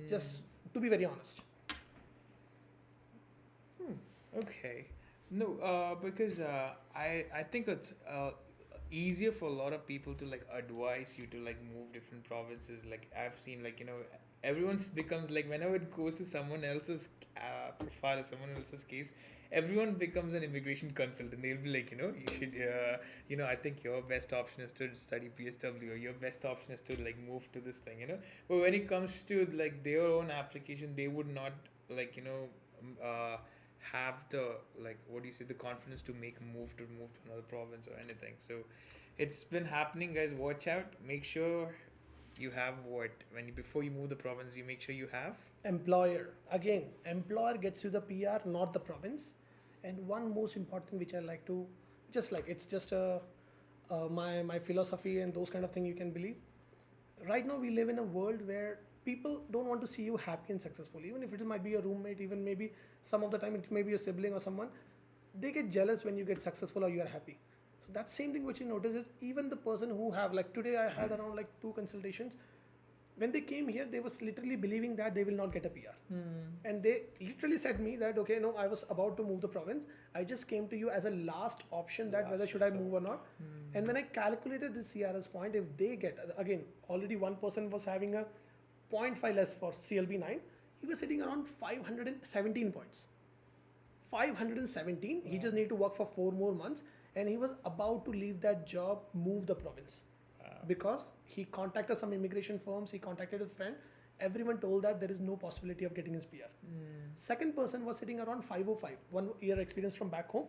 Just to be very honest. Okay. No, because I think it's easier for a lot of people to like advise you to like move different provinces. Like I've seen, like, you know, everyone becomes like, whenever it goes to someone else's profile, someone else's case, everyone becomes an immigration consultant. They'll be like, you know, you should, you know, I think your best option is to study PSW, or your best option is to like move to this thing, you know. But when it comes to like their own application, they would not like, you know, have the, like, what do you say, the confidence to move to another province or anything. So it's been happening, guys. Watch out. Make sure you have before you move the province, you make sure you have Employer. Again, employer gets you the PR, not the province. And one most important which I like to, just like, it's just my philosophy and those kind of thing you can believe. Right now we live in a world where people don't want to see you happy and successful. Even if it might be your roommate, even maybe some of the time it may be a sibling or someone, they get jealous when you get successful or you are happy. So that same thing which you notice is even the person who have, like today I had around like 2 consultations. When they came here, they was literally believing that they will not get a PR. And they literally said me that, okay, no, I was about to move the province. I just came to you as a last option that whether should I move or not. And when I calculated the CRS point, if they get, again, already one person was having a 0.5 less for CLB 9, he was sitting around 517 points. 517, he just need to work for 4 more months, and he was about to leave that job, move the province. because he contacted some immigration firms, he contacted a friend. Everyone told that there is no possibility of getting his PR. Second person was sitting around 505, 1 year experience from back home,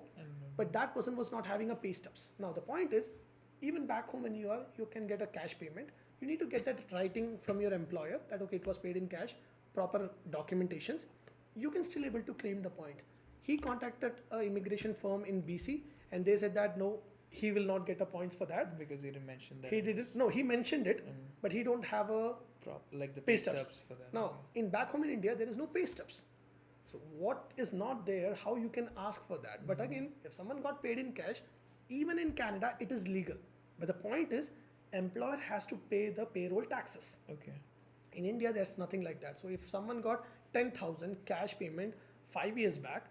but that person was not having a pay stubs. Now the point is, even back home when you can get a cash payment. You need to get that writing from your employer that okay, it was paid in cash, proper documentations. You can still able to claim the point. He contacted an immigration firm in BC and they said that no, he will not get the points for that. Because he didn't mention that. He didn't. No, he mentioned it, but he don't have a like the pay stubs for that. Now, in back home in India, there is no pay stubs. So what is not there, how you can ask for that? But again, if someone got paid in cash, even in Canada, it is legal. But the point is, employer has to pay the payroll taxes. Okay. In India, there's nothing like that. So if someone got 10,000 cash payment 5 years back,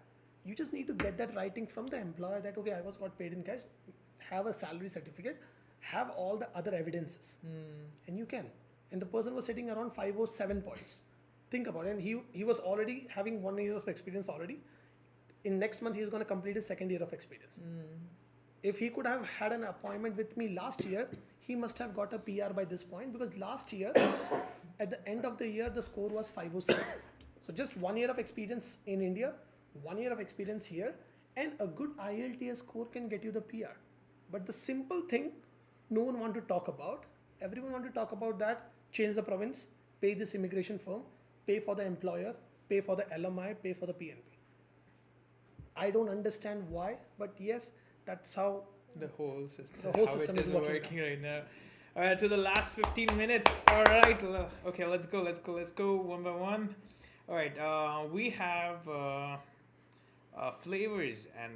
you just need to get that writing from the employer that okay, I was got paid in cash, have a salary certificate, have all the other evidences, and you can. And the person was sitting around 507 points. Think about it. And he was already having 1 year of experience already. In next month, he's going to complete his second year of experience. If he could have had an appointment with me last year, he must have got a PR by this point because last year, at the end of the year, the score was 507. So just 1 year of experience in India, 1 year of experience here, and a good IELTS score can get you the PR. But the simple thing, no one want to talk about. Everyone want to talk about that, change the province, pay this immigration firm, pay for the employer, pay for the LMI, pay for the PNP. I don't understand why, but yes, that's how the whole system, is working right now. All right, to the last 15 minutes. All right, okay, let's go one by one. All right, we have flavors and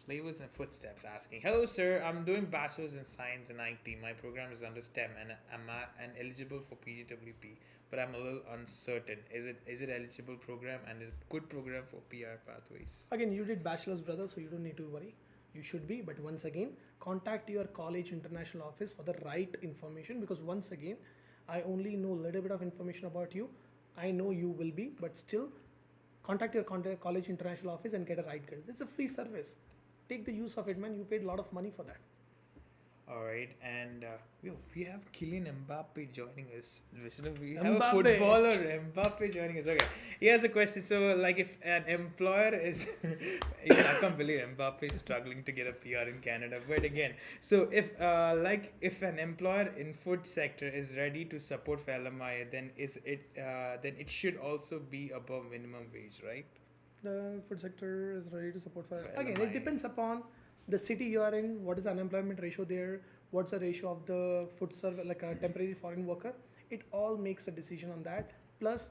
flavors and footsteps asking, hello sir, I'm doing bachelor's in science and IT. My program is under STEM and I'm eligible for PGWP, but I'm a little uncertain. Is it eligible program and is it good program for PR pathways? Again, you did bachelor's, brother, so you don't need to worry. You should be, but once again, contact your college international office for the right information, because once again, I only know a little bit of information about you. I know you will be, but still contact your college international office and get a right guidance. It's a free service. Take the use of it, man. You paid a lot of money for that. All right, and we have Kylian Mbappe joining us. Vishnu, we Mbappe. have a footballer, Mbappe, joining us. Okay, he has a question. So, like, if an employer is, I can't believe Mbappe is struggling to get a PR in Canada. But again, so if an employer in food sector is ready to support for LMI, then it should also be above minimum wage, right? The food sector is ready to support for again. LMI. It depends upon the city you are in, what is the unemployment ratio there, what's the ratio of the food server, like a temporary foreign worker. It all makes a decision on that. Plus,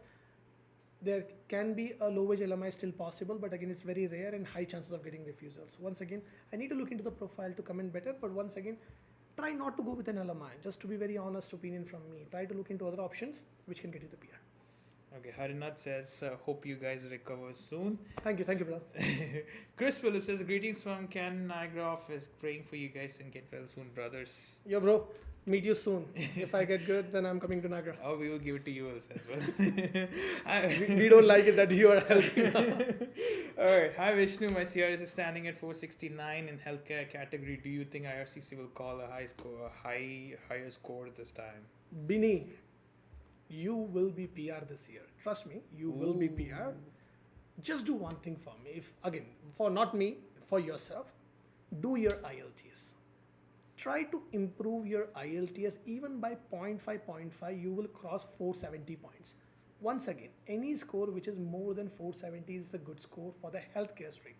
there can be a low wage LMI still possible, but again, it's very rare and high chances of getting refusals. Once again, I need to look into the profile to comment better, but once again, try not to go with an LMI. Just to be very honest opinion from me, try to look into other options which can get you the PR. Okay, Harinath says, hope you guys recover soon. Thank you, brother. Chris Phillips says, greetings from Niagara office. Praying for you guys and get well soon, brothers. Yo, bro, meet you soon. If I get good, then I'm coming to Niagara. Oh, we will give it to you also as well. we don't like it that you are helping. Alright, hi Vishnu, my CRS is standing at 469 in healthcare category. Do you think IRCC will call a higher score this time? Bini, you will be PR this year. Trust me, you will be PR. Just do one thing for me. For not me, for yourself, do your IELTS. Try to improve your IELTS even by 0.5, you will cross 470 points. Once again, any score which is more than 470 is a good score for the healthcare stream.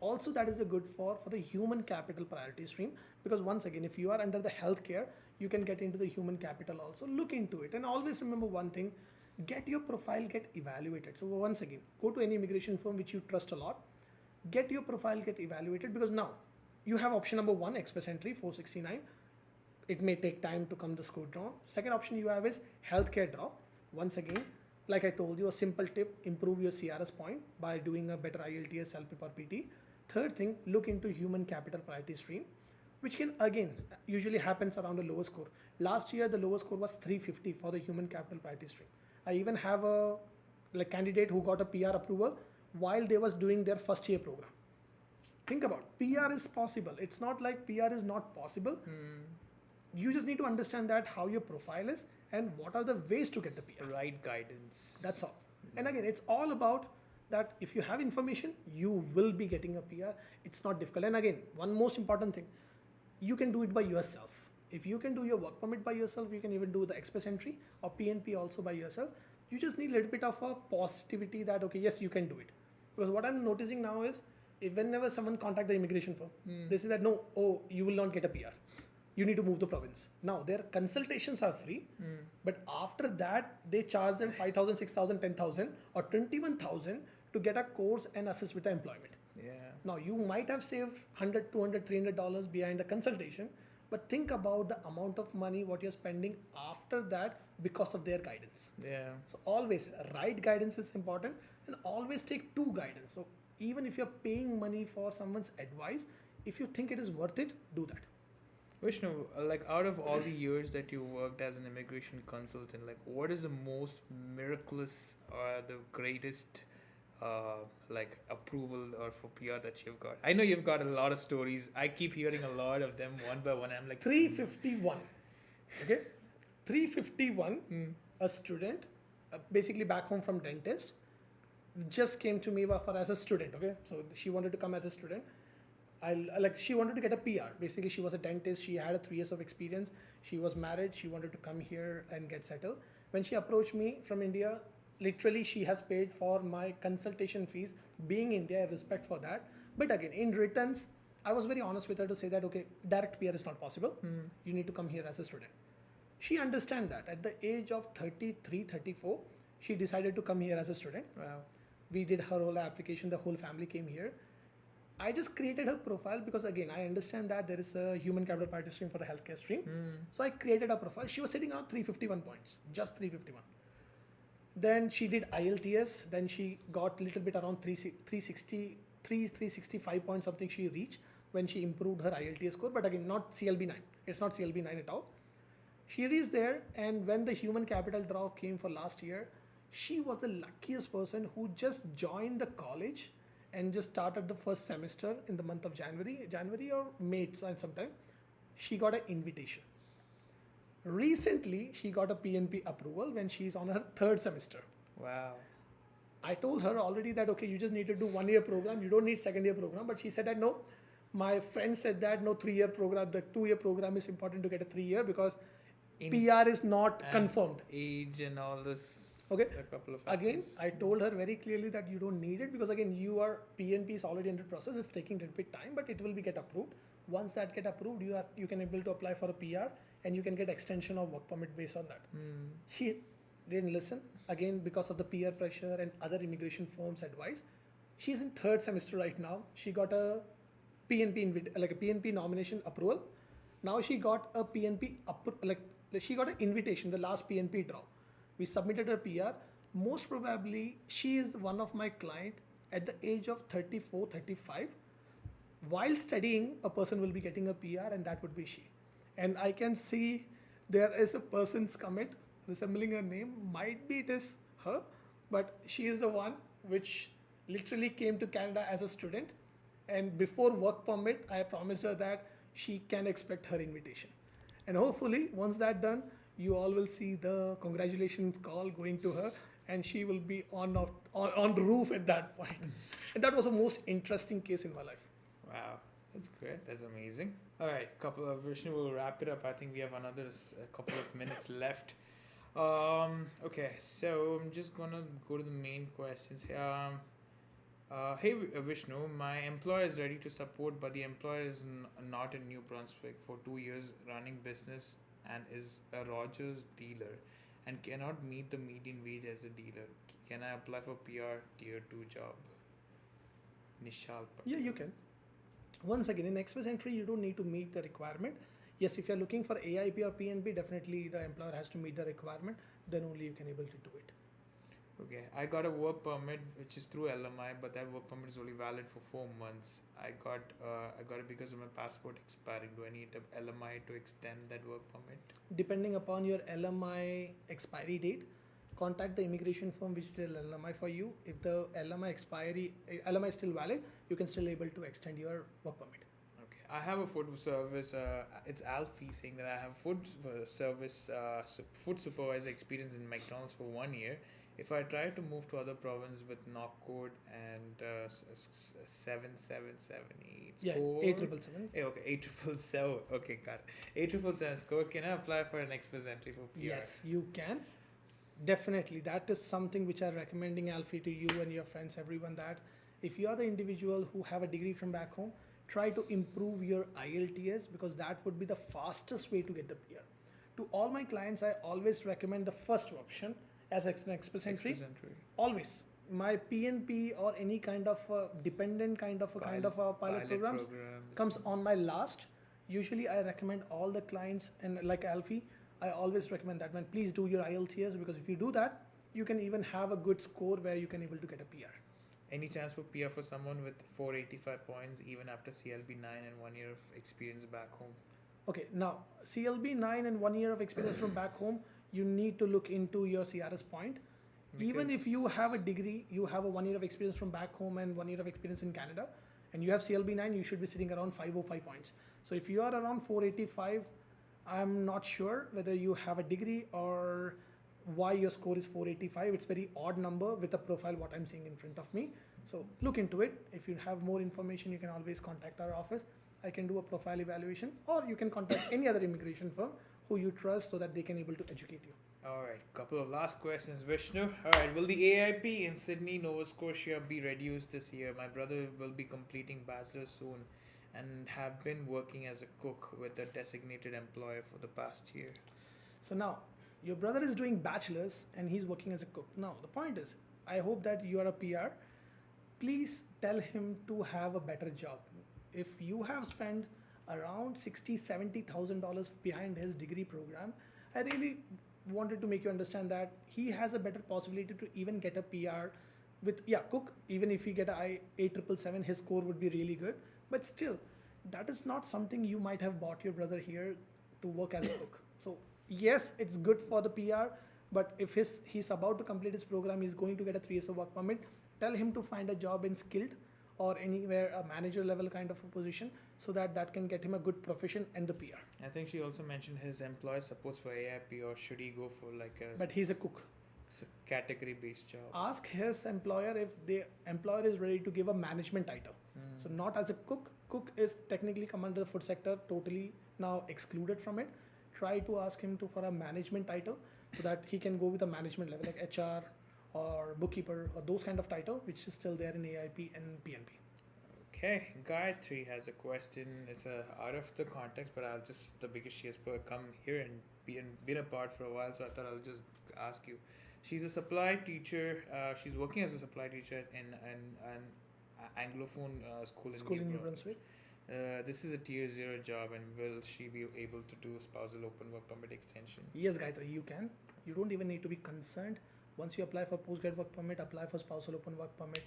Also, that is a good for the human capital priority stream, because once again, if you are under the healthcare, you can get into the human capital also. Look into it, and always remember one thing, get your profile get evaluated. So once again, go to any immigration firm which you trust a lot, get your profile get evaluated, because now you have option number 1, express entry 469. It may take time to come the score draw. Second option you have is healthcare draw. Once again, like I told you, a simple tip, improve your CRS point by doing a better IELTS, CELPIP or PT. Third thing, look into human capital priority stream, which can again usually happens around a lower score. Last year the lower score was 350 for the human capital priority stream. I even have a candidate who got a PR approval while they was doing their first year program. Think about PR is possible. It's not like PR is not possible. You just need to understand that how your profile is and what are the ways to get the PR. Right guidance. That's all. And again, it's all about that if you have information, you will be getting a PR. It's not difficult. And again, one most important thing, you can do it by yourself. If you can do your work permit by yourself, you can even do the express entry or PNP also by yourself. You just need a little bit of a positivity that, okay, yes, you can do it. Because what I'm noticing now is, if whenever someone contact the immigration firm, they say that, no, oh, you will not get a PR. You need to move the province. Now, their consultations are free, but after that, they charge them 5,000, 6,000, 10,000 or 21,000 to get a course and assist with the employment. Yeah. Now, you might have saved $100, $200, $300 behind the consultation, but think about the amount of money what you're spending after that because of their guidance. Yeah. So always, right guidance is important, and always take two guidance. So even if you're paying money for someone's advice, if you think it is worth it, do that. Vishnu, like out of all the years that you worked as an immigration consultant, like what is the most miraculous or the greatest like approval or for PR that you've got? I know you've got a lot of stories. I keep hearing a lot of them one by one. I'm like 351. Okay? 351, a student, basically back home from dentist, just came to me for as a student. Okay? So she wanted to come as a student. She wanted to get a PR. Basically, she was a dentist. She had 3 years of experience. She was married. She wanted to come here and get settled. When she approached me from India, literally she has paid for my consultation fees. Being India, I respect for that. But again, in returns, I was very honest with her to say that, okay, direct PR is not possible. You need to come here as a student. She understand that. At the age of 33, 34, she decided to come here as a student. wow. We did her whole application. The whole family came here. I just created her profile because again, I understand that there is a human capital party stream for the healthcare stream. So I created a profile. She was sitting around 351 points, just 351. Then she did IELTS. Then she got a little bit around 365 points something she reached when she improved her IELTS score. But again, not CLB 9. It's not CLB 9 at all. She reached there, and when the human capital draw came for last year, she was the luckiest person who just joined the college and just started the first semester in the month of January or May sometime. She got an invitation. Recently, she got a PNP approval when she's on her 3rd semester. Wow. I told her already that, okay, you just need to do 1 year program. You don't need 2nd year program. But she said that, no, my friend said that no 3 year program, the 2 year program is important to get a 3 year because PR is not confirmed. Age and all this. Okay. A couple of Again, factors. I told her very clearly that you don't need it because again, your PNP is already under process. It's taking a little bit time, but it will be get approved. Once that get approved, you can able to apply for a PR and you can get extension of work permit based on that. She didn't listen again because of the peer pressure and other immigration firms' advice. She's in 3rd semester right now. She got a PNP a PNP nomination approval. Now she got a PNP she got an invitation. The last PNP draw. We submitted her PR. Most probably, she is one of my client at the age of 34, 35. While studying, a person will be getting a PR and that would be she. And I can see there is a person's comment resembling her name. Might be it is her, but she is the one which literally came to Canada as a student. And before work permit, I promised her that she can expect her invitation. And hopefully, once that done, you all will see the congratulations call going to her, and she will be on the roof at that point. And that was the most interesting case in my life. Wow, that's great. That's amazing. All right, Vishnu will wrap it up. I think we have another couple of minutes left. Okay, so I'm just gonna go to the main questions. Hey Vishnu, my employer is ready to support, but the employer is not in New Brunswick for 2 years running business and is a Rogers dealer and cannot meet the median wage as a dealer. Can I apply for PR tier 2 job? Nishal. Yeah, you can. Once again, in express entry, you don't need to meet the requirement. Yes, if you're looking for AIP or PNP, definitely the employer has to meet the requirement. Then only you can able to do it. Okay, I got a work permit which is through LMI, but that work permit is only valid for 4 months. I got it because of my passport expiring. Do I need a LMI to extend that work permit? Depending upon your LMI expiry date, contact the immigration firm which did LMI for you. If the LMI is still valid, you can still able to extend your work permit. Okay, I have a food service. It's Alfie saying that I have service, food supervisor experience in McDonald's for 1 year. If I try to move to other province with knock code and 7778 Yeah, score. 8777. Okay, 8777. Okay, got it. 8777 score. Can I apply for an express entry for PR? Yes, you can. Definitely. That is something which I'm recommending, Alfie, to you and your friends, everyone, that if you are the individual who have a degree from back home, try to improve your IELTS, because that would be the fastest way to get the PR. To all my clients, I always recommend the first option as an express entry. Express entry. Always. My PNP or any kind of dependent kind of a pilot programs comes on my last. Usually I recommend all the clients, and like Alfie, I always recommend that, man, please do your IELTS, because if you do that, you can even have a good score where you can able to get a PR. Any chance for PR for someone with 485 points even after CLB 9 and 1 year of experience back home? Okay, now CLB 9 and 1 year of experience from back home, you need to look into your CRS point. Even if you have a degree, you have a 1 year of experience from back home and 1 year of experience in Canada, and you have CLB 9, you should be sitting around 505 points. So if you are around 485, I'm not sure whether you have a degree or why your score is 485. It's very odd number with the profile what I'm seeing in front of me. So look into it. If you have more information, you can always contact our office. I can do a profile evaluation, or you can contact any other immigration firm who you trust so that they can able to educate you. All right, couple of last questions, Vishnu. All right, will the AIP in Sydney, Nova Scotia be reduced this year? My brother will be completing bachelor's soon and have been working as a cook with a designated employer for the past year. So now, your brother is doing bachelor's and he's working as a cook. Now, the point is, I hope that you are a PR. Please tell him to have a better job. If you have spent around $60,000-$70,000 behind his degree program, I really wanted to make you understand that he has a better possibility to even get a PR with, cook. Even if he get a 8777, his score would be really good. But still, that is not something you might have bought your brother here to work as a cook. So yes, it's good for the PR, but if he's about to complete his program, he's going to get a 3 years of work permit, tell him to find a job in skilled or anywhere a manager level kind of a position, so that can get him a good profession and the PR. I think she also mentioned his employer supports for AIP, or should he go for like a But he's a cook. category based job? Ask his employer if the employer is ready to give a management title. So not as a cook. Cook is technically come under the food sector, totally now excluded from it. Try to ask him for a management title so that he can go with a management level like HR or bookkeeper or those kind of title, which is still there in AIP and PNP. Okay, Gayatri has a question. It's out of the context, but because she has come here and been apart for a while, so I thought I'll just ask you. She's a supply teacher. She's working as a supply teacher in an Anglophone school in New Brunswick. This is a tier 0 job, and will she be able to do spousal open work permit extension? Yes, Gayatri, you can. You don't even need to be concerned. Once you apply for postgrad work permit, apply for spousal open work permit.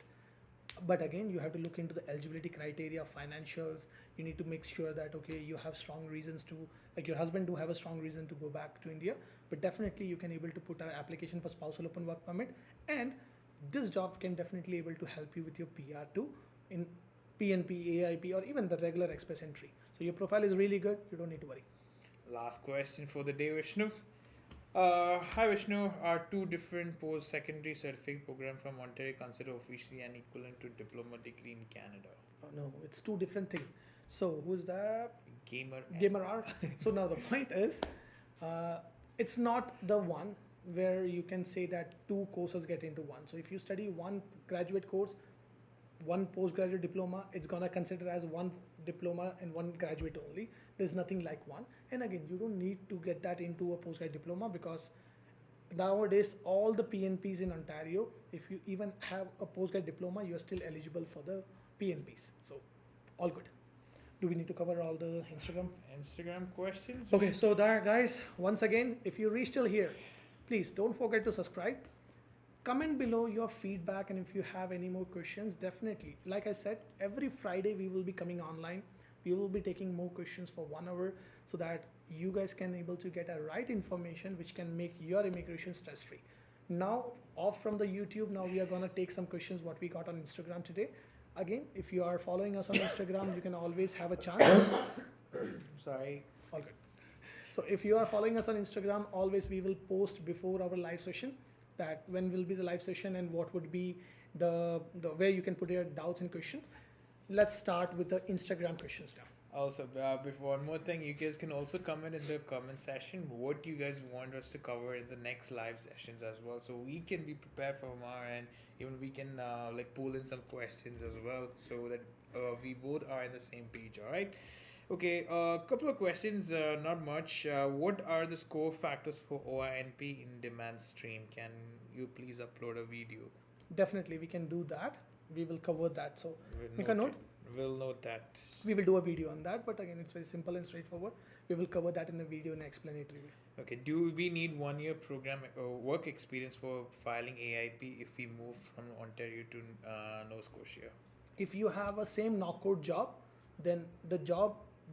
But again, you have to look into the eligibility criteria, financials. You need to make sure that, okay, you have strong reasons to, like your husband do have a strong reason to go back to India. But definitely you can able to put an application for spousal open work permit. And this job can definitely able to help you with your PR too in PNP, AIP, or even the regular express entry. So your profile is really good. You don't need to worry. Last question for the day, Vishnu. Hi Vishnu, are two different post-secondary certificate program from Ontario considered officially and equivalent to diploma degree in Canada? Oh, no, it's two different things. So who's that? Gamer R. So now the point is, it's not the one where you can say that two courses get into one. So if you study one graduate course, one postgraduate diploma, it's gonna consider as one diploma and one graduate only. There's nothing like one. And again, you don't need to get that into a postgrad diploma, because nowadays all the PNPs in Ontario, if you even have a postgrad diploma, you're still eligible for the PNPs. So all good. Do we need to cover all the Instagram questions? Okay, so there, guys, once again, if you reach till here, please don't forget to subscribe. Comment below your feedback, and if you have any more questions, definitely. Like I said, every Friday we will be coming online. We will be taking more questions for 1 hour so that you guys can able to get a right information which can make your immigration stress free. Now off from the YouTube, now we are gonna take some questions what we got on Instagram today. Again, if you are following us on Instagram, you can always have a chance. Sorry. All good. So if you are following us on Instagram, always we will post before our live session that when will be the live session and what would be the where you can put your doubts and questions. Let's start with the Instagram questions now. Also, before one more thing, you guys can also comment in the comment section what you guys want us to cover in the next live sessions as well, so we can be prepared from our end. Even we can like pull in some questions as well, so that we both are in the same page. All right. Okay. A couple of questions. Not much. What are the score factors for OINP in demand stream? Can you please upload a video? Definitely, we can do that. We will cover that. So We'll make a note note. it. We'll note that. We will do a video on that, but again, it's very simple and straightforward. We will cover that in a video in an explanatory way. Okay, do we need 1 year program work experience for filing AIP if we move from Ontario to Nova Scotia? If you have a same knock-out job, then the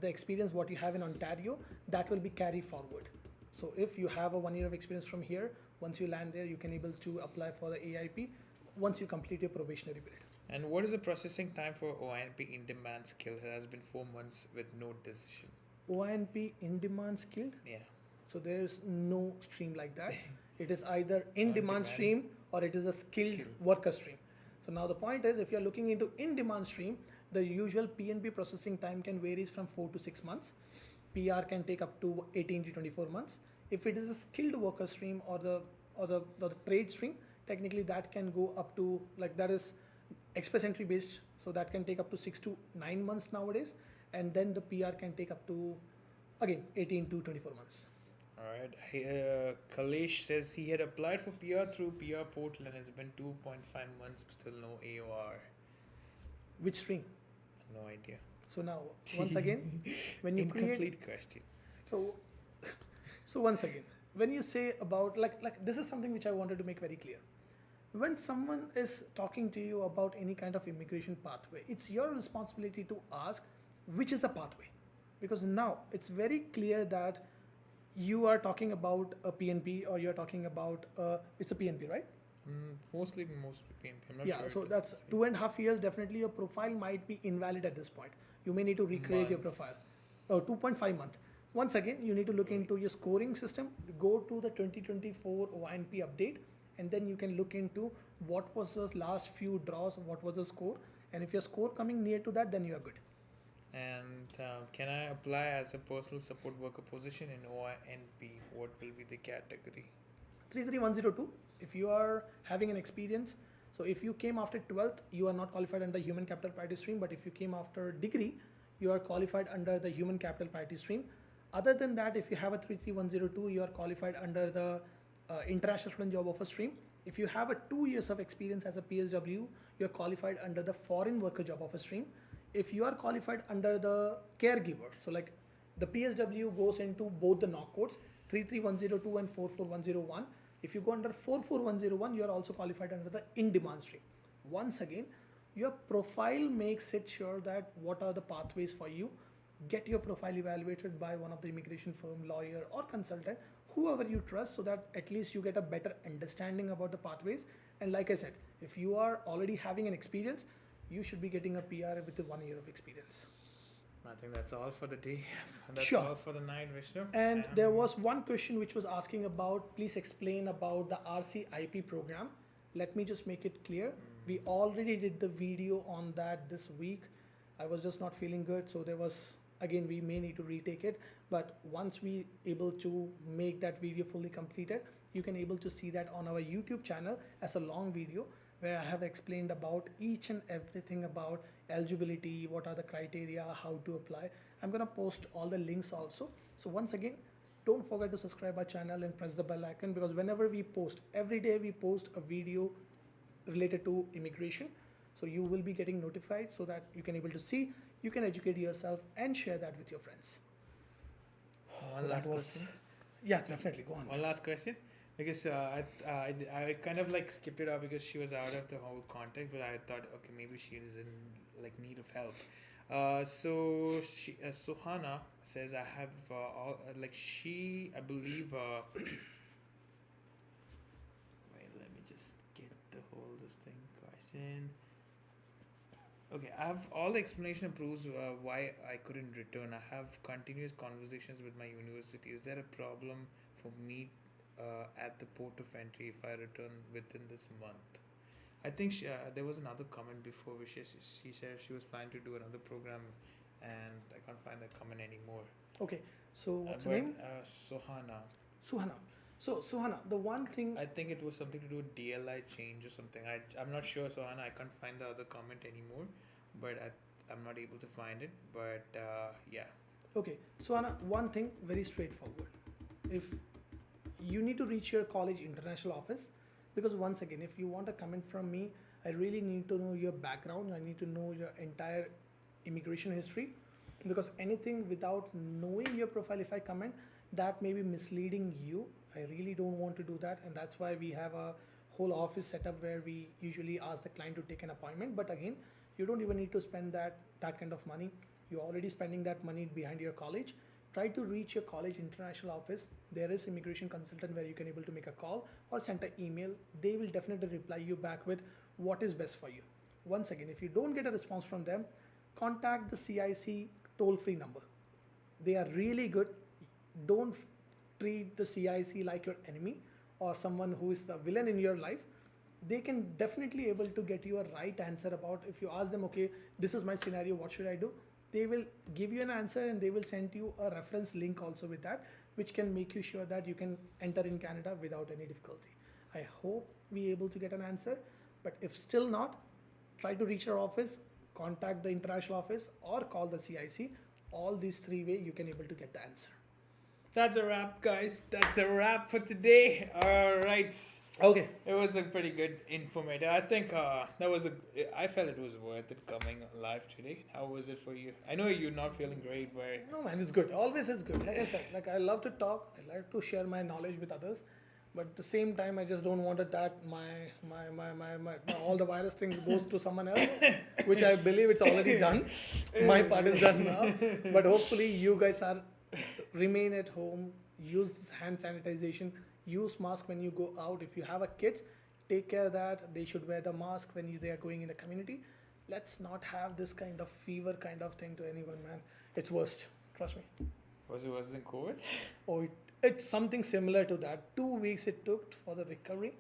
experience what you have in Ontario, that will be carried forward. So if you have a 1 year of experience from here, once you land there, you can able to apply for the AIP once you complete your probationary period. And what is the processing time for OINP in demand skill? It has been 4 months with no decision. OINP in demand skilled, Yeah. so there is no stream like that. It is either in On demand demand. stream or it is a skilled worker stream. So now the point is, if you are looking into in demand stream, the usual PNP processing time can varies from 4 to 6 months. PR can take up to 18 to 24 months. If it is a skilled worker stream or the trade stream, technically that can go up to, like, that is express entry based, so that can take up to 6 to 9 months nowadays, and then the PR can take up to again 18 to 24 months. All right. Kalesh says he had applied for PR through PR portal and it's been 2.5 months, still no AOR. Which stream? No idea. So now once again, when you create, Incomplete question. so once again, when you say about like this is something which I wanted to make very clear. When someone is talking to you about any kind of immigration pathway, it's your responsibility to ask which is the pathway, because now it's very clear that you are talking about a PNP or you're talking about it's a PNP, right? Mostly PNP. I'm not Yeah, sure. so if it's that's the same. 2.5 years. Definitely your profile might be invalid at this point. You may need to recreate your profile. Oh, 2.5 months. Once again, you need to look into your scoring system, go to the 2024 OINP update, and then you can look into what was the last few draws, what was the score, and if your score coming near to that, then you are good. And can I apply as a personal support worker position in OINP? What will be the category? 33102, if you are having an experience, so if you came after 12th, you are not qualified under human capital priority stream, but if you came after degree, you are qualified under the human capital priority stream. Other than that, if you have a 33102, you are qualified under the international student job offer stream. If you have a 2 years of experience as a PSW, you are qualified under the foreign worker job offer stream. If you are qualified under the caregiver, so like the PSW goes into both the knock codes 33102 and 44101. If you go under 44101, you are also qualified under the in demand stream. Once again, your profile makes it sure that what are the pathways for you. Get your profile evaluated by one of the immigration firm, lawyer or consultant, whoever you trust, so that at least you get a better understanding about the pathways. And like I said, if you are already having an experience, you should be getting a PR with 1 year of experience. I think that's all for the day. That's Sure. all for the night, Vishnu. And there was one question which was asking about, please explain about the RCIP program. Let me just make it clear. We already did the video on that this week. I was just not feeling good, so there was, again, we may need to retake it. But once we able to make that video fully completed, you can able to see that on our YouTube channel as a long video, where I have explained about each and everything about eligibility, what are the criteria, how to apply. I'm gonna post all the links also. So once again, don't forget to subscribe our channel and press the bell icon, because whenever we post, every day we post a video related to immigration. So you will be getting notified, so that you can able to see, you can educate yourself and share that with your friends. One last question. Yeah, definitely, go on. One last question. Because I kind of like skipped it out because she was out of the whole context, but I thought, okay, maybe she is in like need of help. So Suhana says I have all like she I believe. Wait, let me just get the whole this thing question. Okay, I have all the explanation proves why I couldn't return. I have continuous conversations with my university. Is there a problem for me at the port of entry if I return within this month? I think there was another comment before which she said she was planning to do another program, and I can't find that comment anymore. Okay, so what's her But name? Sohana, Suhana. So Suhana, the one thing. I think it was something to do with DLI change or something. I'm not sure, Sohana. I can't find the other comment anymore, but I'm not able to find it. But yeah. Okay, Suhana, one thing very straightforward. If you need to reach your college international office, because once again, if you want a comment from me, I really need to know your background. I need to know your entire immigration history, because anything without knowing your profile, if I comment, that may be misleading you. I really don't want to do that, and that's why we have a whole office setup where we usually ask the client to take an appointment. But again, you don't even need to spend that kind of money. You're already spending that money behind your college. Try to reach your college international office. There is immigration consultant where you can able to make a call or send an email. They will definitely reply you back with what is best for you. Once again, if you don't get a response from them, contact the CIC toll-free number. They are really good. Don't treat the CIC like your enemy or someone who is the villain in your life. They can definitely able to get you a right answer about, if you ask them, okay, this is my scenario, what should I do? They will give you an answer, and they will send you a reference link also with that, which can make you sure that you can enter in Canada without any difficulty. I hope we able to get an answer, but if still not, try to reach our office, contact the international office, or call the CIC. All these three way you can able to get the answer. That's a wrap, guys. That's a wrap for today. All right. Okay. It was a pretty good informative. I think I felt it was worth it coming live today. How was it for you? I know you're not feeling great, but No man, it's good. Always it's good. Like I said, like I love to talk. I like to share my knowledge with others. But at the same time, I just don't want it that my all the virus things goes to someone else, which I believe it's already done. My part is done now. But hopefully you guys are remain at home, use hand sanitization, use mask when you go out. If you have a kids, take care of that. They should wear the mask when they are going in the community. Let's not have this kind of fever kind of thing to anyone, man. It's worst. Trust me. was it COVID? Oh, it's something similar to that. 2 weeks it took for the recovery,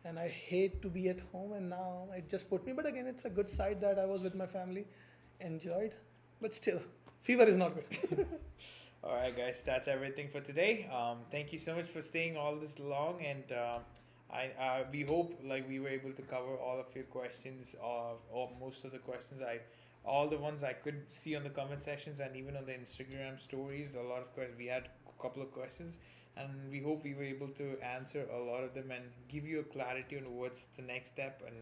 and I hate to be at home, and now it just put me. But again, it's a good side that I was with my family, enjoyed. But still, fever is not good. All right, guys, that's everything for today. Thank you so much for staying all this long, and we hope like we were able to cover all of your questions, or most of the questions. All the ones I could see on the comment sections and even on the Instagram stories. A lot of questions. We had a couple of questions, and we hope we were able to answer a lot of them and give you a clarity on what's the next step, and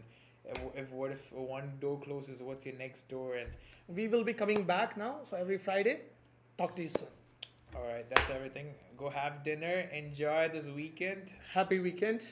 if one door closes, what's your next door. And We will be coming back now, so every Friday. Talk to you soon. all right, that's everything. Go have dinner. Enjoy this weekend. Happy weekend.